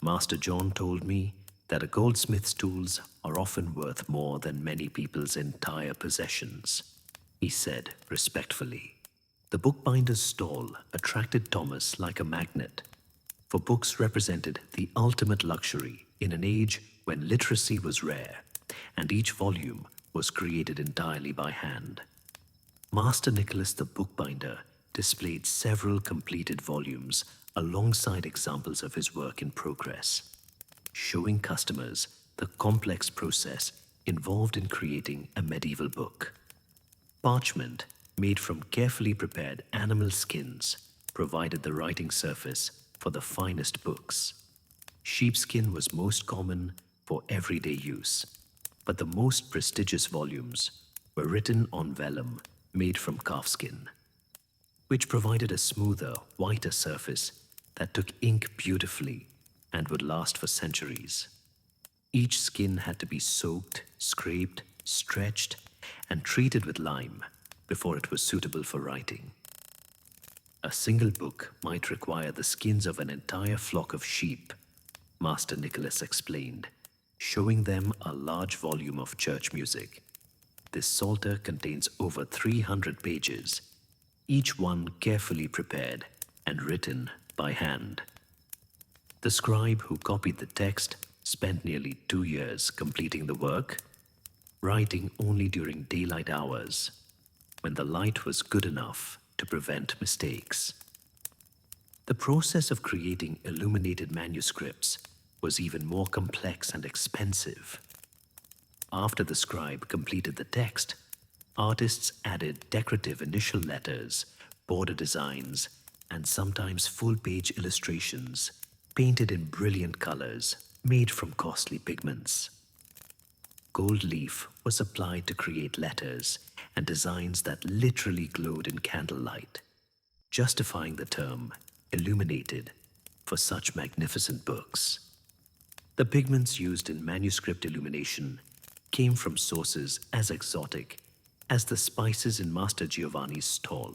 Speaker 1: Master John told me that a goldsmith's tools are often worth more than many people's entire possessions, he said respectfully. The bookbinder's stall attracted Thomas like a magnet, for books represented the ultimate luxury in an age when literacy was rare and each volume was created entirely by hand. Master Nicholas the bookbinder displayed several completed volumes alongside examples of his work in progress, showing customers the complex process involved in creating a medieval book. Parchment, made from carefully prepared animal skins, provided the writing surface for the finest books. Sheepskin was most common for everyday use, but the most prestigious volumes were written on vellum made from calfskin, which provided a smoother, whiter surface that took ink beautifully and would last for centuries. Each skin had to be soaked, scraped, stretched, and treated with lime before it was suitable for writing. A single book might require the skins of an entire flock of sheep, Master Nicholas explained, showing them a large volume of church music. This psalter contains over 300 pages, each one carefully prepared and written by hand. The scribe who copied the text spent nearly 2 years completing the work, writing only during daylight hours, when the light was good enough to prevent mistakes. The process of creating illuminated manuscripts was even more complex and expensive. After the scribe completed the text, artists added decorative initial letters, border designs, and sometimes full-page illustrations painted in brilliant colors made from costly pigments. Gold leaf was applied to create letters and designs that literally glowed in candlelight, justifying the term illuminated for such magnificent books. The pigments used in manuscript illumination came from sources as exotic as the spices in Master Giovanni's stall.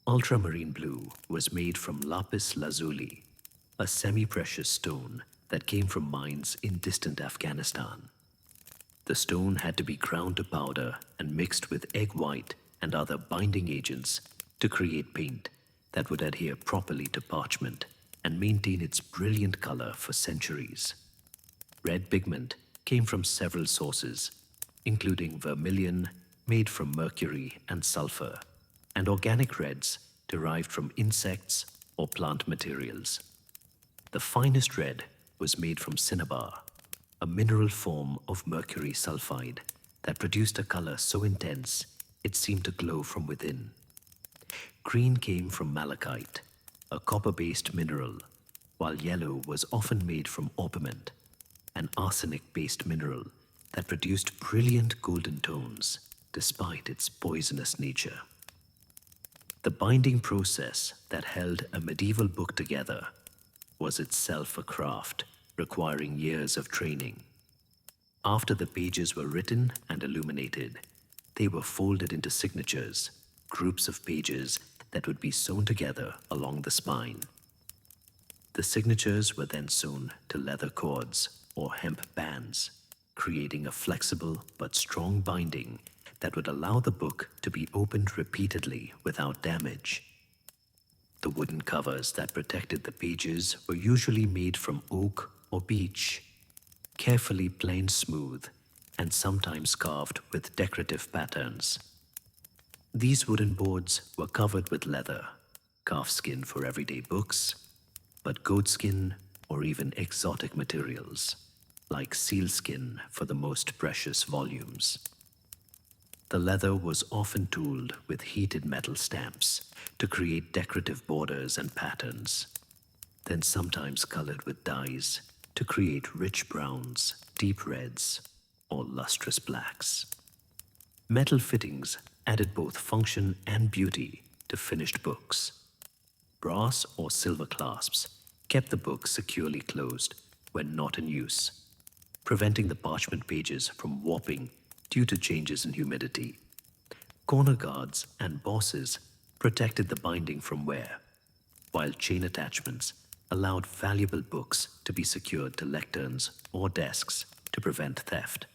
Speaker 1: Ultramarine blue was made from lapis lazuli, a semi-precious stone that came from mines in distant Afghanistan. The stone had to be ground to powder and mixed with egg white and other binding agents to create paint that would adhere properly to parchment and maintain its brilliant color for centuries. Red pigment came from several sources, including vermilion made from mercury and sulfur, and organic reds derived from insects or plant materials. The finest red was made from cinnabar, a mineral form of mercury sulfide that produced a color so intense it seemed to glow from within. Green came from malachite, a copper-based mineral, while yellow was often made from orpiment, an arsenic-based mineral that produced brilliant golden tones despite its poisonous nature. The binding process that held a medieval book together was itself a craft requiring years of training. After the pages were written and illuminated, they were folded into signatures, groups of pages that would be sewn together along the spine. The signatures were then sewn to leather cords or hemp bands, creating a flexible but strong binding that would allow the book to be opened repeatedly without damage. The wooden covers that protected the pages were usually made from oak or beech, carefully planed smooth and sometimes carved with decorative patterns. These wooden boards were covered with leather, calfskin for everyday books, but goatskin or even exotic materials, like sealskin for the most precious volumes. The leather was often tooled with heated metal stamps to create decorative borders and patterns, then sometimes colored with dyes to create rich browns, deep reds, or lustrous blacks. Metal fittings added both function and beauty to finished books. Brass or silver clasps kept the book securely closed when not in use, preventing the parchment pages from warping due to changes in humidity. Corner guards and bosses protected the binding from wear, while chain attachments allowed valuable books to be secured to lecterns or desks to prevent theft.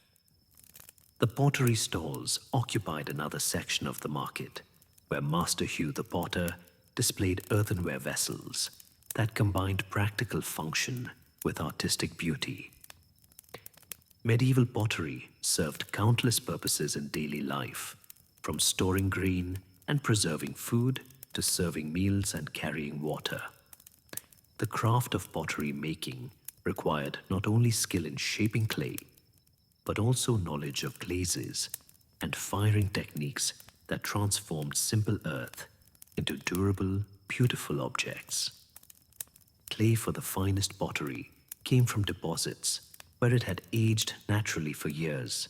Speaker 1: The pottery stalls occupied another section of the market, where Master Hugh the Potter displayed earthenware vessels that combined practical function with artistic beauty. Medieval pottery served countless purposes in daily life, from storing grain and preserving food to serving meals and carrying water. The craft of pottery making required not only skill in shaping clay, but also knowledge of glazes and firing techniques that transformed simple earth into durable, beautiful objects. Clay for the finest pottery came from deposits where it had aged naturally for years,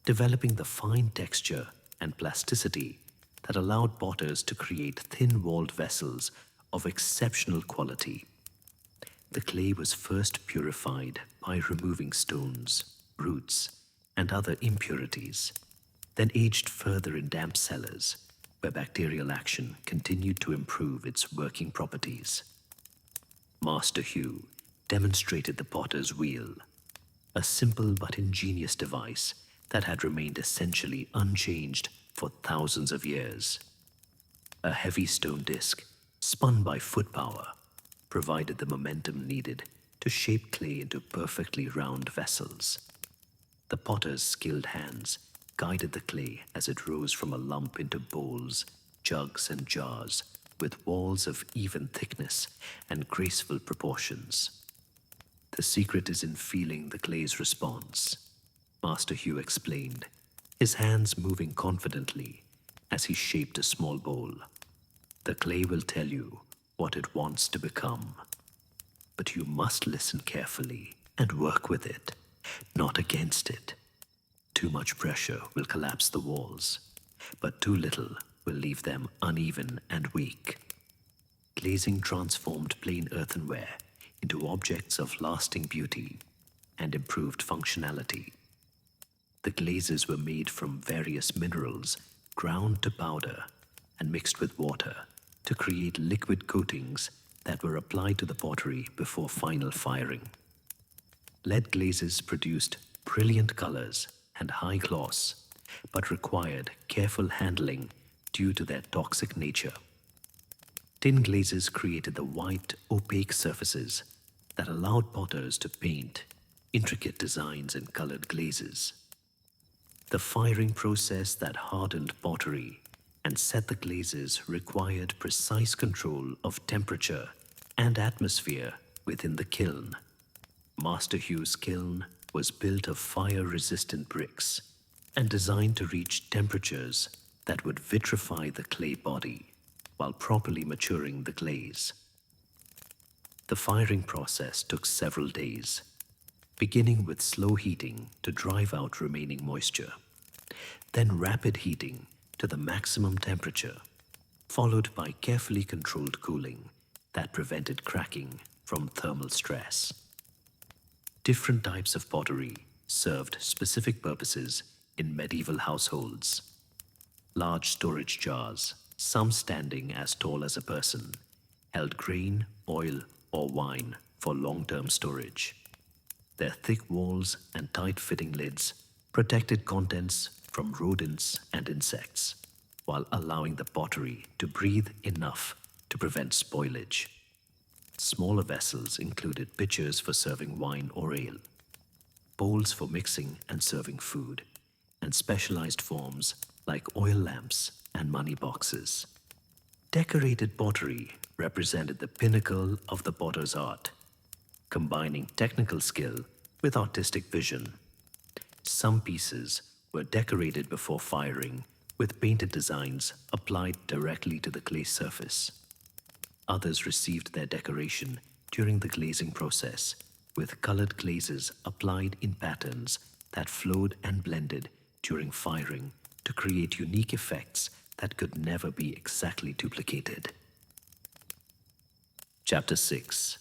Speaker 1: developing the fine texture and plasticity that allowed potters to create thin-walled vessels of exceptional quality. The clay was first purified by removing stones, roots, and other impurities, then aged further in damp cellars where bacterial action continued to improve its working properties. Master Hugh demonstrated the potter's wheel, a simple but ingenious device that had remained essentially unchanged for thousands of years. A heavy stone disc, spun by foot power, provided the momentum needed to shape clay into perfectly round vessels. The potter's skilled hands guided the clay as it rose from a lump into bowls, jugs, and jars with walls of even thickness and graceful proportions. The secret is in feeling the clay's response, Master Hugh explained, his hands moving confidently as he shaped a small bowl. The clay will tell you what it wants to become, but you must listen carefully and work with it, not against it. Too much pressure will collapse the walls, but too little will leave them uneven and weak. Glazing transformed plain earthenware into objects of lasting beauty and improved functionality. The glazes were made from various minerals ground to powder and mixed with water to create liquid coatings that were applied to the pottery before final firing. Lead glazes produced brilliant colors and high gloss, but required careful handling due to their toxic nature. Tin glazes created the white, opaque surfaces that allowed potters to paint intricate designs in colored glazes. The firing process that hardened pottery and set the glazes required precise control of temperature and atmosphere within the kiln. Master Hugh's kiln was built of fire-resistant bricks and designed to reach temperatures that would vitrify the clay body while properly maturing the glaze. The firing process took several days, beginning with slow heating to drive out remaining moisture, then rapid heating to the maximum temperature, followed by carefully controlled cooling that prevented cracking from thermal stress. Different types of pottery served specific purposes in medieval households. Large storage jars, some standing as tall as a person, held grain, oil, or wine for long-term storage. Their thick walls and tight-fitting lids protected contents from rodents and insects, while allowing the pottery to breathe enough to prevent spoilage. Smaller vessels included pitchers for serving wine or ale, bowls for mixing and serving food, and specialized forms like oil lamps and money boxes. Decorated pottery represented the pinnacle of the potter's art, combining technical skill with artistic vision. Some pieces were decorated before firing with painted designs applied directly to the clay surface. Others received their decoration during the glazing process, with colored glazes applied in patterns that flowed and blended during firing to create unique effects that could never be exactly duplicated. Chapter 6: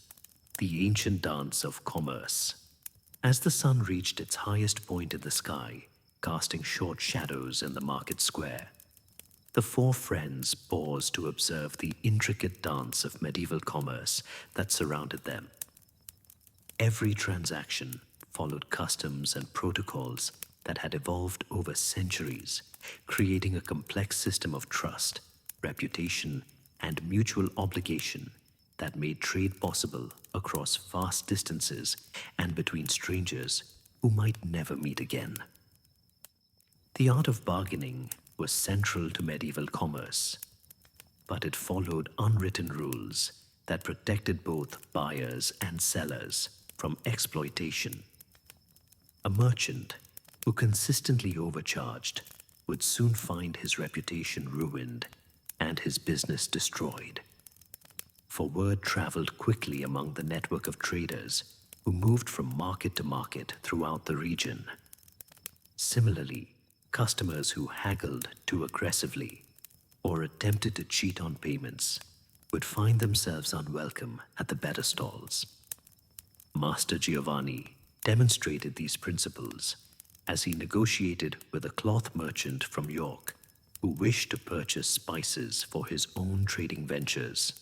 Speaker 1: The Ancient Dance of Commerce. As the sun reached its highest point in the sky, casting short shadows in the market square, the four friends paused to observe the intricate dance of medieval commerce that surrounded them. Every transaction followed customs and protocols that had evolved over centuries, creating a complex system of trust, reputation, and mutual obligation that made trade possible across vast distances and between strangers who might never meet again. The art of bargaining was central to medieval commerce, but it followed unwritten rules that protected both buyers and sellers from exploitation. A merchant who consistently overcharged would soon find his reputation ruined and his business destroyed. For word traveled quickly among the network of traders who moved from market to market throughout the region. Similarly, customers who haggled too aggressively or attempted to cheat on payments would find themselves unwelcome at the better stalls. Master Giovanni demonstrated these principles as he negotiated with a cloth merchant from York who wished to purchase spices for his own trading ventures.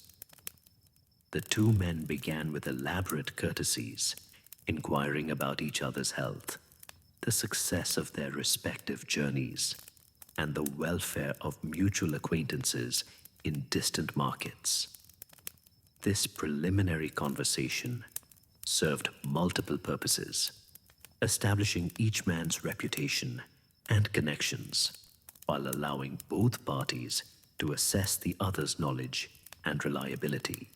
Speaker 1: The two men began with elaborate courtesies, inquiring about each other's health, the success of their respective journeys, and the welfare of mutual acquaintances in distant markets. This preliminary conversation served multiple purposes, establishing each man's reputation and connections, while allowing both parties to assess the other's knowledge and reliability.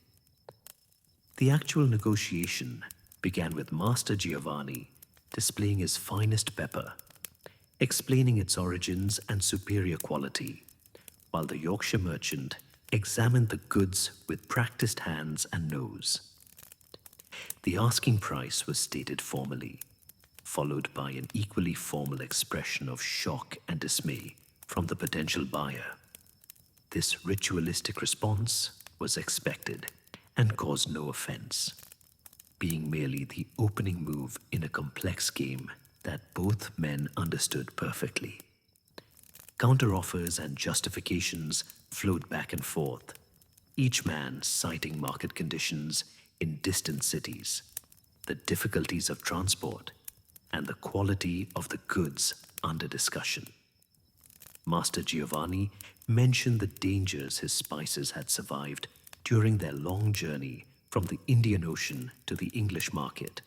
Speaker 1: The actual negotiation began with Master Giovanni displaying his finest pepper, explaining its origins and superior quality, while the Yorkshire merchant examined the goods with practiced hands and nose. The asking price was stated formally, followed by an equally formal expression of shock and dismay from the potential buyer. This ritualistic response was expected and caused no offense, being merely the opening move in a complex game that both men understood perfectly. Counteroffers and justifications flowed back and forth, each man citing market conditions in distant cities, the difficulties of transport, and the quality of the goods under discussion. Master Giovanni mentioned the dangers his spices had survived during their long journey from the Indian Ocean to the English market,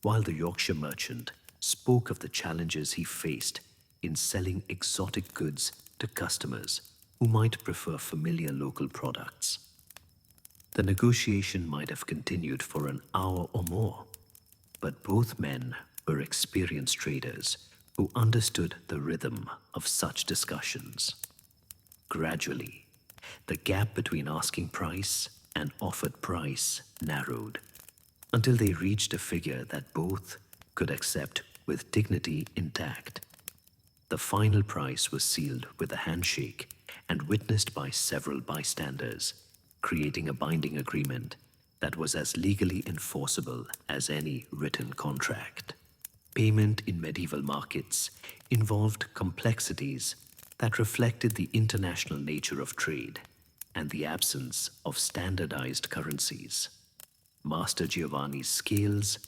Speaker 1: while the Yorkshire merchant spoke of the challenges he faced in selling exotic goods to customers who might prefer familiar local products. The negotiation might have continued for an hour or more, but both men were experienced traders who understood the rhythm of such discussions. Gradually, the gap between asking price and offered price narrowed until they reached a figure that both could accept with dignity intact. The final price was sealed with a handshake and witnessed by several bystanders, creating a binding agreement that was as legally enforceable as any written contract. Payment in medieval markets involved complexities that reflected the international nature of trade and the absence of standardized currencies. Master Giovanni's scales,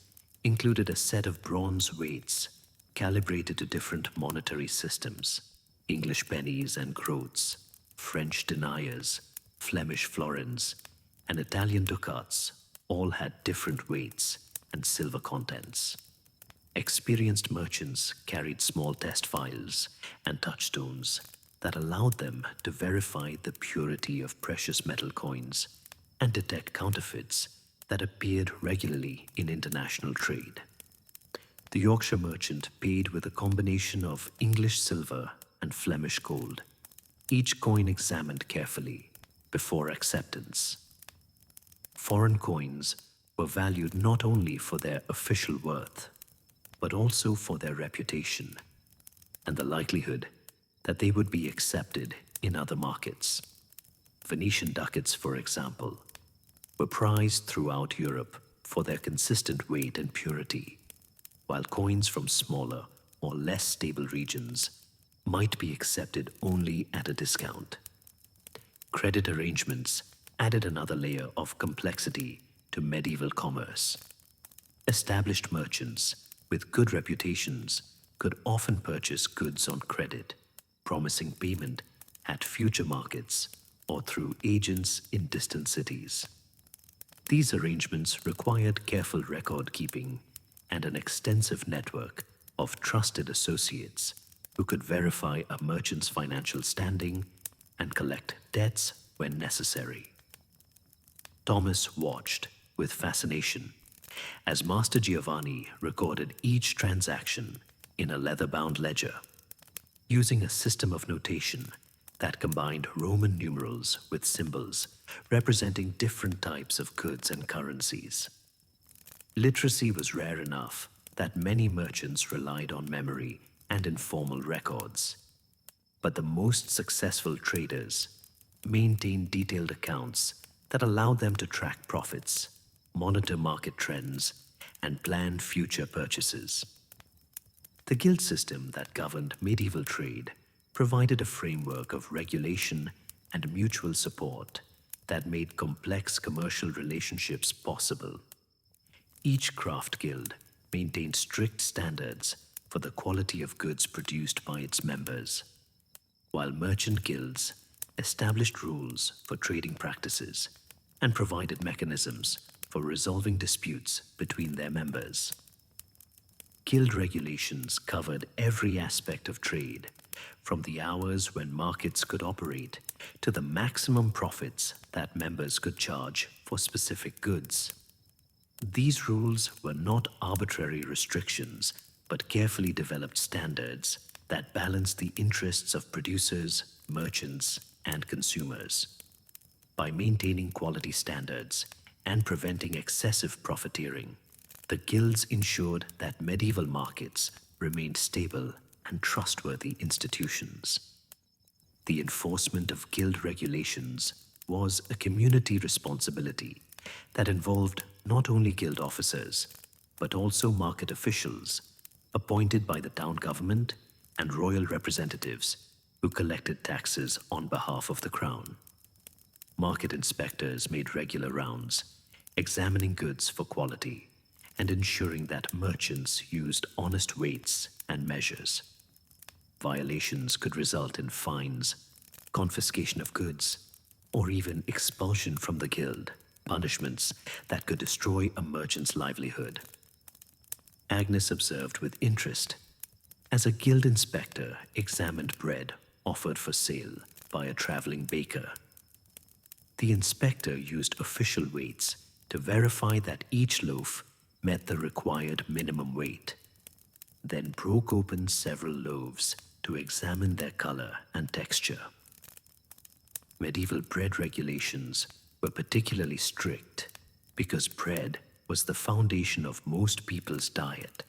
Speaker 1: included a set of bronze weights calibrated to different monetary systems: English pennies and groats, French deniers, Flemish florins, and Italian ducats all had different weights and silver contents. Experienced merchants carried small test files and touchstones that allowed them to verify the purity of precious metal coins and detect counterfeits that appeared regularly in international trade. The Yorkshire merchant paid with a combination of English silver and Flemish gold, each coin examined carefully before acceptance. Foreign coins were valued not only for their official worth, but also for their reputation and the likelihood that they would be accepted in other markets. Venetian ducats, for example, were prized throughout Europe for their consistent weight and purity, while coins from smaller or less stable regions might be accepted only at a discount. Credit arrangements added another layer of complexity to medieval commerce. Established merchants with good reputations could often purchase goods on credit, promising payment at future markets or through agents in distant cities. These arrangements required careful record keeping and an extensive network of trusted associates who could verify a merchant's financial standing and collect debts when necessary. Thomas watched with fascination as Master Giovanni recorded each transaction in a leather-bound ledger, using a system of notation that combined Roman numerals with symbols representing different types of goods and currencies. Literacy was rare enough that many merchants relied on memory and informal records, but the most successful traders maintained detailed accounts that allowed them to track profits, monitor market trends, and plan future purchases. The guild system that governed medieval trade provided a framework of regulation and mutual support that made complex commercial relationships possible. Each craft guild maintained strict standards for the quality of goods produced by its members, while merchant guilds established rules for trading practices and provided mechanisms for resolving disputes between their members. Guild regulations covered every aspect of trade, from the hours when markets could operate to the maximum profits that members could charge for specific goods. These rules were not arbitrary restrictions, but carefully developed standards that balanced the interests of producers, merchants, and consumers. By maintaining quality standards and preventing excessive profiteering, the guilds ensured that medieval markets remained stable and trustworthy institutions. The enforcement of guild regulations was a community responsibility that involved not only guild officers, but also market officials appointed by the town government and royal representatives who collected taxes on behalf of the crown. Market inspectors made regular rounds, examining goods for quality and ensuring that merchants used honest weights and measures. Violations could result in fines, confiscation of goods, or even expulsion from the guild, punishments that could destroy a merchant's livelihood. Agnes observed with interest as a guild inspector examined bread offered for sale by a traveling baker. The inspector used official weights to verify that each loaf met the required minimum weight, then broke open several loaves to examine their color and texture. Medieval bread regulations were particularly strict because bread was the foundation of most people's diet,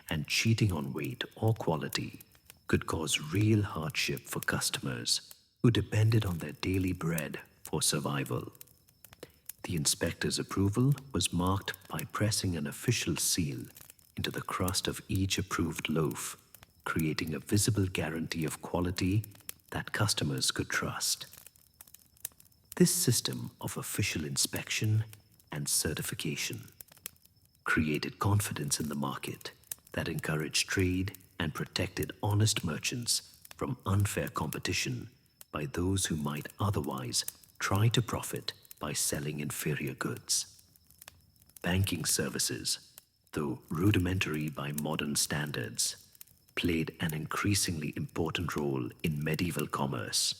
Speaker 1: and cheating on weight or quality could cause real hardship for customers who depended on their daily bread for survival. The inspector's approval was marked by pressing an official seal into the crust of each approved loaf, creating a visible guarantee of quality that customers could trust. This system of official inspection and certification created confidence in the market that encouraged trade and protected honest merchants from unfair competition by those who might otherwise try to profit by selling inferior goods. Banking services, though rudimentary by modern standards, played an increasingly important role in medieval commerce.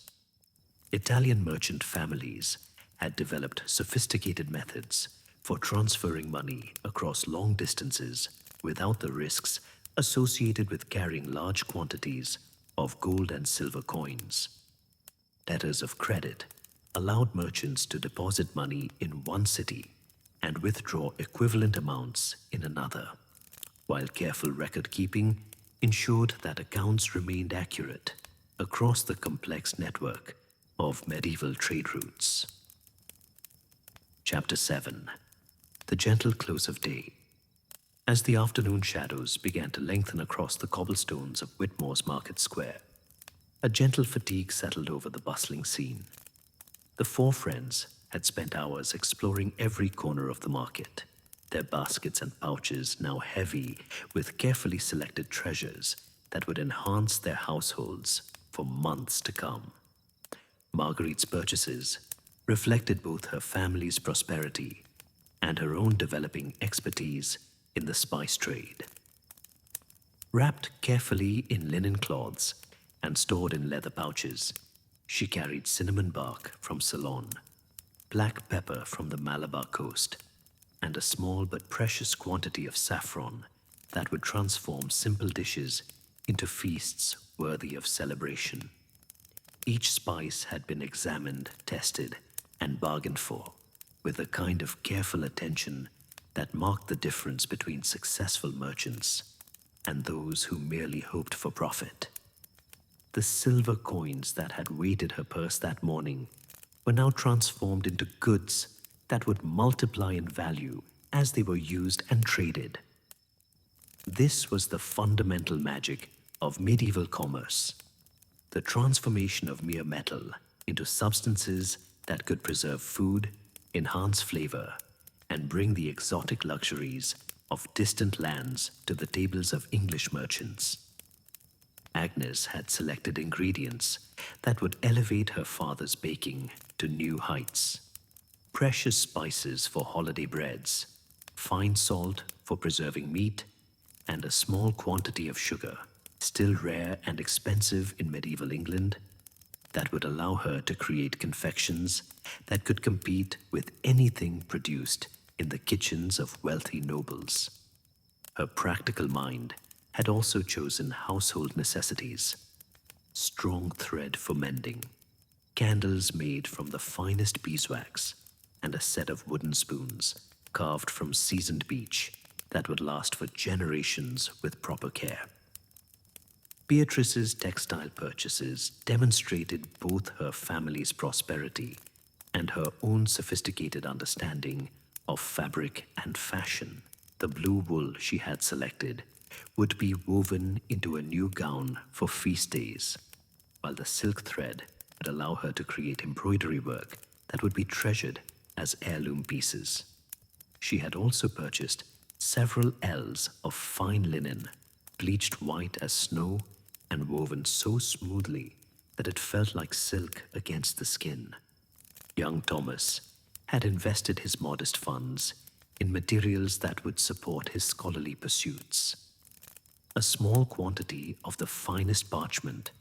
Speaker 1: Italian merchant families had developed sophisticated methods for transferring money across long distances without the risks associated with carrying large quantities of gold and silver coins. Letters of credit allowed merchants to deposit money in one city and withdraw equivalent amounts in another, while careful record keeping ensured that accounts remained accurate across the complex network of medieval trade routes. Chapter 7. The Gentle Close of Day. As the afternoon shadows began to lengthen across the cobblestones of Whitmore's Market Square, a gentle fatigue settled over the bustling scene. The four friends had spent hours exploring every corner of the market, their baskets and pouches now heavy with carefully selected treasures that would enhance their households for months to come. Marguerite's purchases reflected both her family's prosperity and her own developing expertise in the spice trade. Wrapped carefully in linen cloths and stored in leather pouches, she carried cinnamon bark from Ceylon, black pepper from the Malabar coast, and a small but precious quantity of saffron that would transform simple dishes into feasts worthy of celebration. Each spice had been examined, tested, and bargained for with a kind of careful attention that marked the difference between successful merchants and those who merely hoped for profit. The silver coins that had weighted her purse that morning were now transformed into goods that would multiply in value as they were used and traded. This was the fundamental magic of medieval commerce, the transformation of mere metal into substances that could preserve food, enhance flavor, and bring the exotic luxuries of distant lands to the tables of English merchants. Agnes had selected ingredients that would elevate her father's baking to new heights. Precious spices for holiday breads, fine salt for preserving meat, and a small quantity of sugar, still rare and expensive in medieval England, that would allow her to create confections that could compete with anything produced in the kitchens of wealthy nobles. Her practical mind had also chosen household necessities: strong thread for mending, candles made from the finest beeswax, and a set of wooden spoons carved from seasoned beech that would last for generations with proper care. Beatrice's textile purchases demonstrated both her family's prosperity and her own sophisticated understanding of fabric and fashion. The blue wool she had selected would be woven into a new gown for feast days, while the silk thread would allow her to create embroidery work that would be treasured as heirloom pieces. She had also purchased several ells of fine linen, bleached white as snow and woven so smoothly that it felt like silk against the skin. Young Thomas had invested his modest funds in materials that would support his scholarly pursuits. A small quantity of the finest parchment,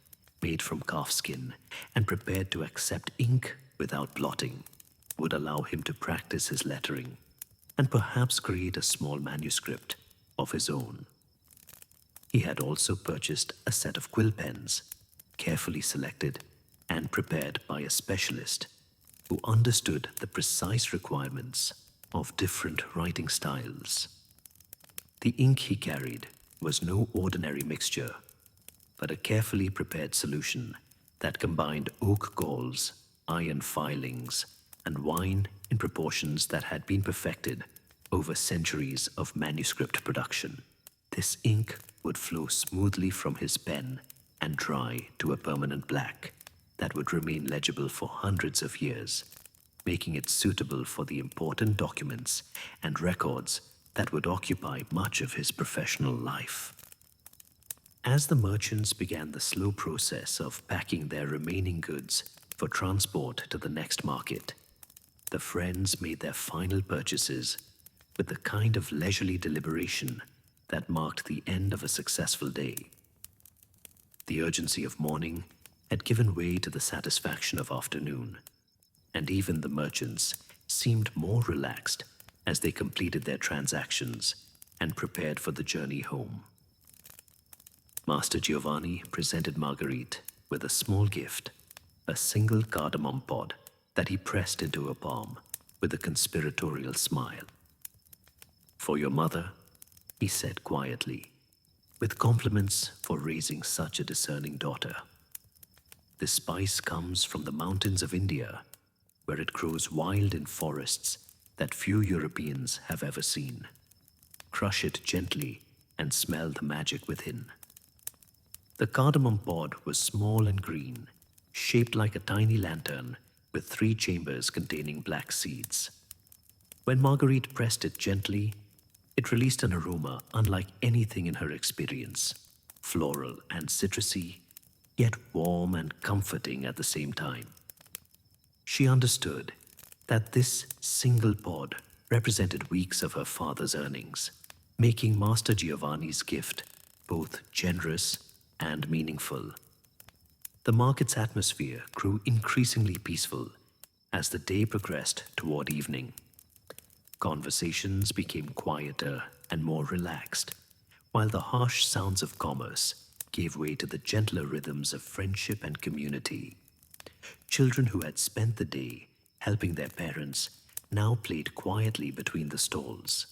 Speaker 1: made from calfskin and prepared to accept ink without blotting, would allow him to practice his lettering and perhaps create a small manuscript of his own. He had also purchased a set of quill pens, carefully selected and prepared by a specialist who understood the precise requirements of different writing styles. The ink he carried was no ordinary mixture, but a carefully prepared solution that combined oak galls, iron filings, and wine in proportions that had been perfected over centuries of manuscript production. This ink would flow smoothly from his pen and dry to a permanent black that would remain legible for hundreds of years, making it suitable for the important documents and records that would occupy much of his professional life. As the merchants began the slow process of packing their remaining goods for transport to the next market, the friends made their final purchases with the kind of leisurely deliberation that marked the end of a successful day. The urgency of morning had given way to the satisfaction of afternoon, and even the merchants seemed more relaxed as they completed their transactions and prepared for the journey home. Master Giovanni presented Marguerite with a small gift, a single cardamom pod that he pressed into her palm with a conspiratorial smile. "For your mother," he said quietly, "with compliments for raising such a discerning daughter. This spice comes from the mountains of India, where it grows wild in forests that few Europeans have ever seen. Crush it gently and smell the magic within." The cardamom pod was small and green, shaped like a tiny lantern with 3 chambers containing black seeds. When Marguerite pressed it gently, it released an aroma unlike anything in her experience, floral and citrusy, yet warm and comforting at the same time. She understood that this single pod represented weeks of her father's earnings, making Master Giovanni's gift both generous and meaningful. The market's atmosphere grew increasingly peaceful as the day progressed toward evening. Conversations became quieter and more relaxed, while the harsh sounds of commerce gave way to the gentler rhythms of friendship and community. Children who had spent the day helping their parents now played quietly between the stalls,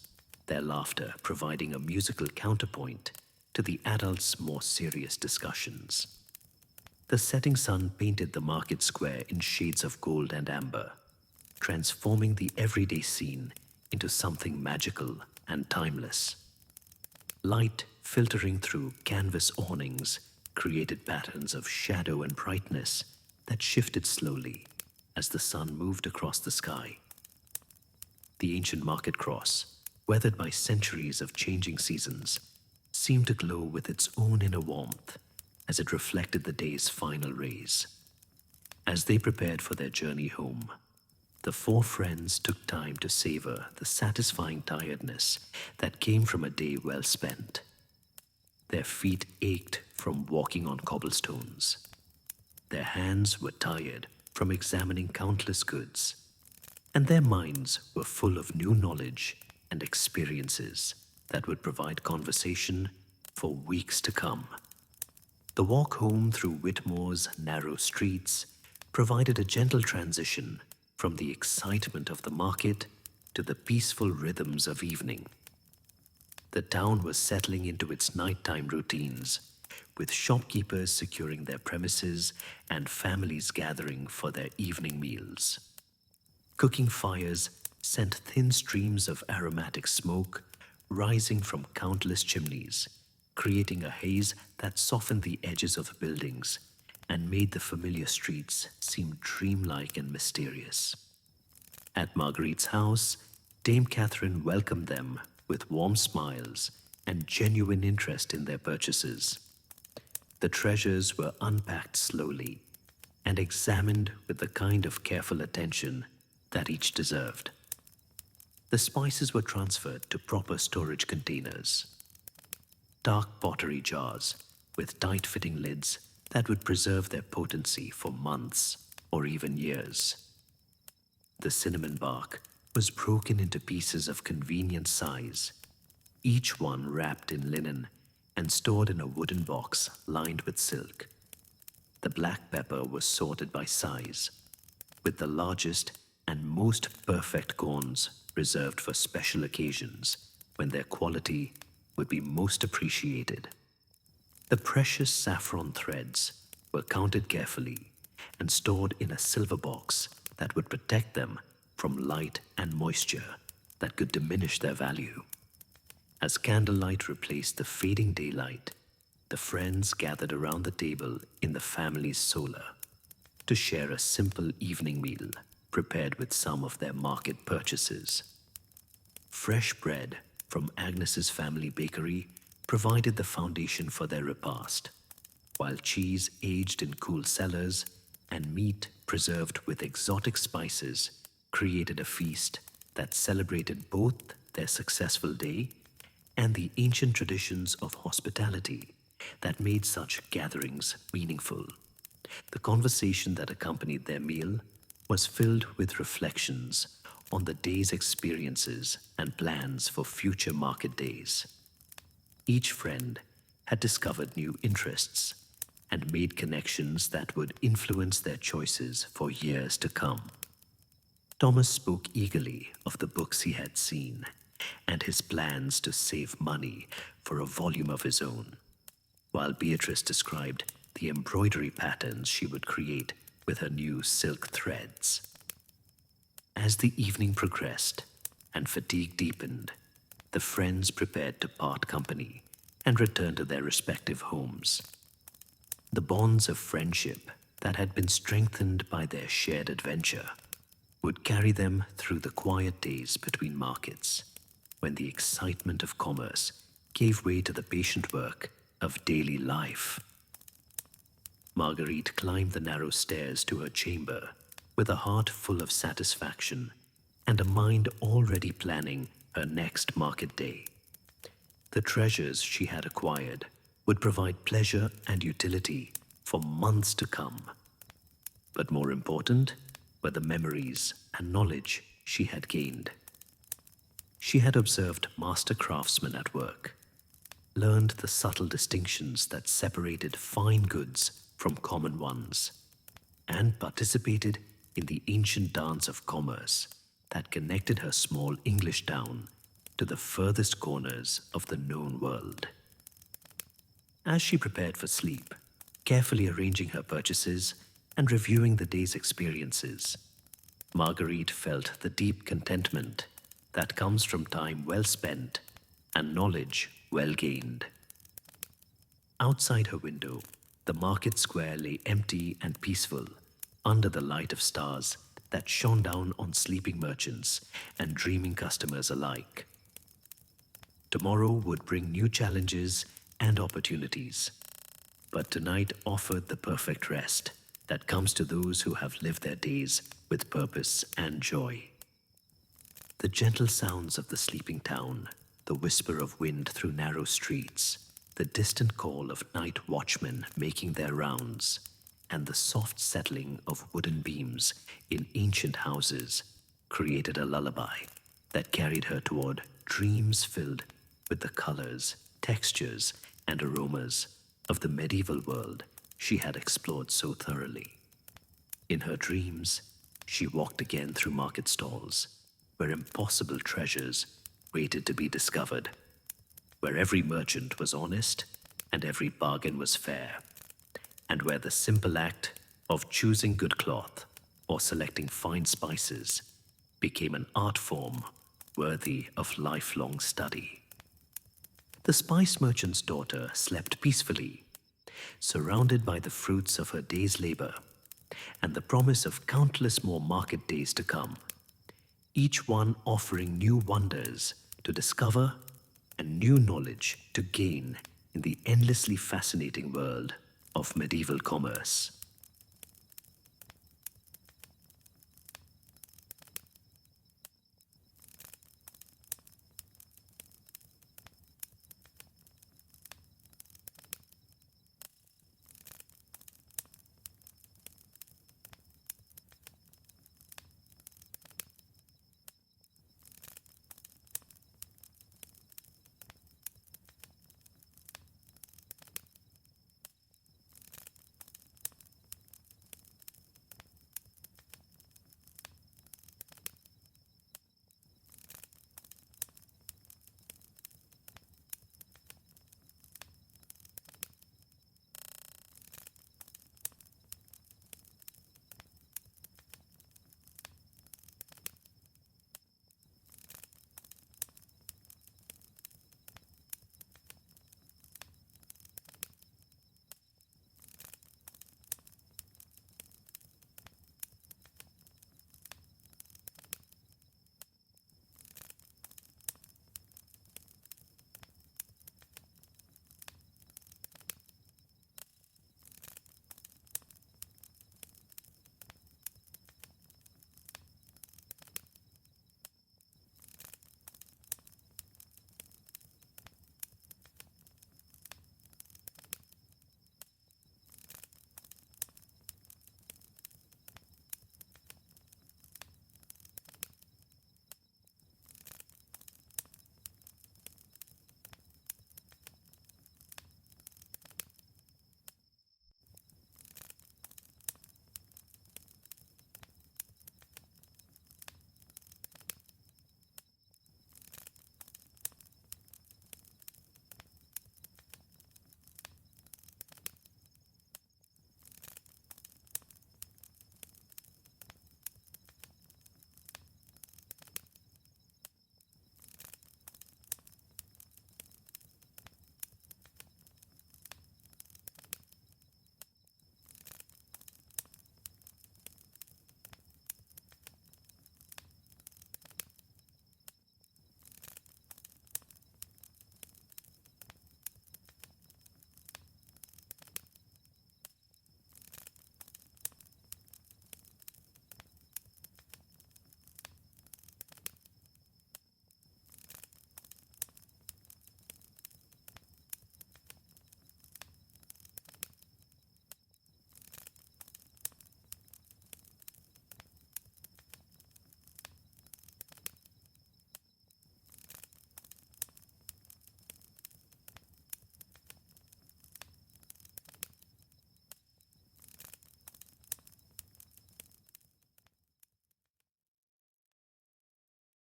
Speaker 1: their laughter providing a musical counterpoint to the adults' more serious discussions. The setting sun painted the market square in shades of gold and amber, transforming the everyday scene into something magical and timeless. Light filtering through canvas awnings created patterns of shadow and brightness that shifted slowly as the sun moved across the sky. The ancient market cross, weathered by centuries of changing seasons, seemed to glow with its own inner warmth as it reflected the day's final rays. As they prepared for their journey home, the 4 friends took time to savor the satisfying tiredness that came from a day well spent. Their feet ached from walking on cobblestones. Their hands were tired from examining countless goods, and their minds were full of new knowledge and experiences that would provide conversation for weeks to come. The walk home through Whitmore's narrow streets provided a gentle transition from the excitement of the market to the peaceful rhythms of evening. The town was settling into its nighttime routines, with shopkeepers securing their premises and families gathering for their evening meals. Cooking fires sent thin streams of aromatic smoke rising from countless chimneys, creating a haze that softened the edges of the buildings and made the familiar streets seem dreamlike and mysterious. At Marguerite's house, Dame Catherine welcomed them with warm smiles and genuine interest in their purchases. The treasures were unpacked slowly and examined with the kind of careful attention that each deserved. The spices were transferred to proper storage containers, dark pottery jars with tight-fitting lids that would preserve their potency for months or even years. The cinnamon bark was broken into pieces of convenient size, each one wrapped in linen and stored in a wooden box lined with silk. The black pepper was sorted by size, with the largest and most perfect corns reserved for special occasions when their quality would be most appreciated. The precious saffron threads were counted carefully and stored in a silver box that would protect them from light and moisture that could diminish their value. As candlelight replaced the fading daylight, the friends gathered around the table in the family's solar to share a simple evening meal prepared with some of their market purchases. Fresh bread from Agnes's family bakery provided the foundation for their repast, while cheese aged in cool cellars and meat preserved with exotic spices created a feast that celebrated both their successful day and the ancient traditions of hospitality that made such gatherings meaningful. The conversation that accompanied their meal was filled with reflections on the day's experiences and plans for future market days. Each friend had discovered new interests and made connections that would influence their choices for years to come. Thomas spoke eagerly of the books he had seen and his plans to save money for a volume of his own, while Beatrice described the embroidery patterns she would create with her new silk threads. As the evening progressed and fatigue deepened, the friends prepared to part company and return to their respective homes. The bonds of friendship that had been strengthened by their shared adventure would carry them through the quiet days between markets, when the excitement of commerce gave way to the patient work of daily life. Marguerite climbed the narrow stairs to her chamber with a heart full of satisfaction and a mind already planning her next market day. The treasures she had acquired would provide pleasure and utility for months to come. But more important were the memories and knowledge she had gained. She had observed master craftsmen at work, learned the subtle distinctions that separated fine goods from common ones, and participated in the ancient dance of commerce that connected her small English town to the furthest corners of the known world. As she prepared for sleep, carefully arranging her purchases and reviewing the day's experiences, Marguerite felt the deep contentment that comes from time well spent and knowledge well gained. Outside her window, the market square lay empty and peaceful under the light of stars that shone down on sleeping merchants and dreaming customers alike. Tomorrow would bring new challenges and opportunities, but tonight offered the perfect rest that comes to those who have lived their days with purpose and joy. The gentle sounds of the sleeping town, the whisper of wind through narrow streets, the distant call of night watchmen making their rounds, and the soft settling of wooden beams in ancient houses created a lullaby that carried her toward dreams filled with the colors, textures, and aromas of the medieval world she had explored so thoroughly. In her dreams, she walked again through market stalls where impossible treasures waited to be discovered, where every merchant was honest and every bargain was fair, and where the simple act of choosing good cloth or selecting fine spices became an art form worthy of lifelong study. The spice merchant's daughter slept peacefully, surrounded by the fruits of her day's labor and the promise of countless more market days to come, each one offering new wonders to discover and new knowledge to gain in the endlessly fascinating world of medieval commerce.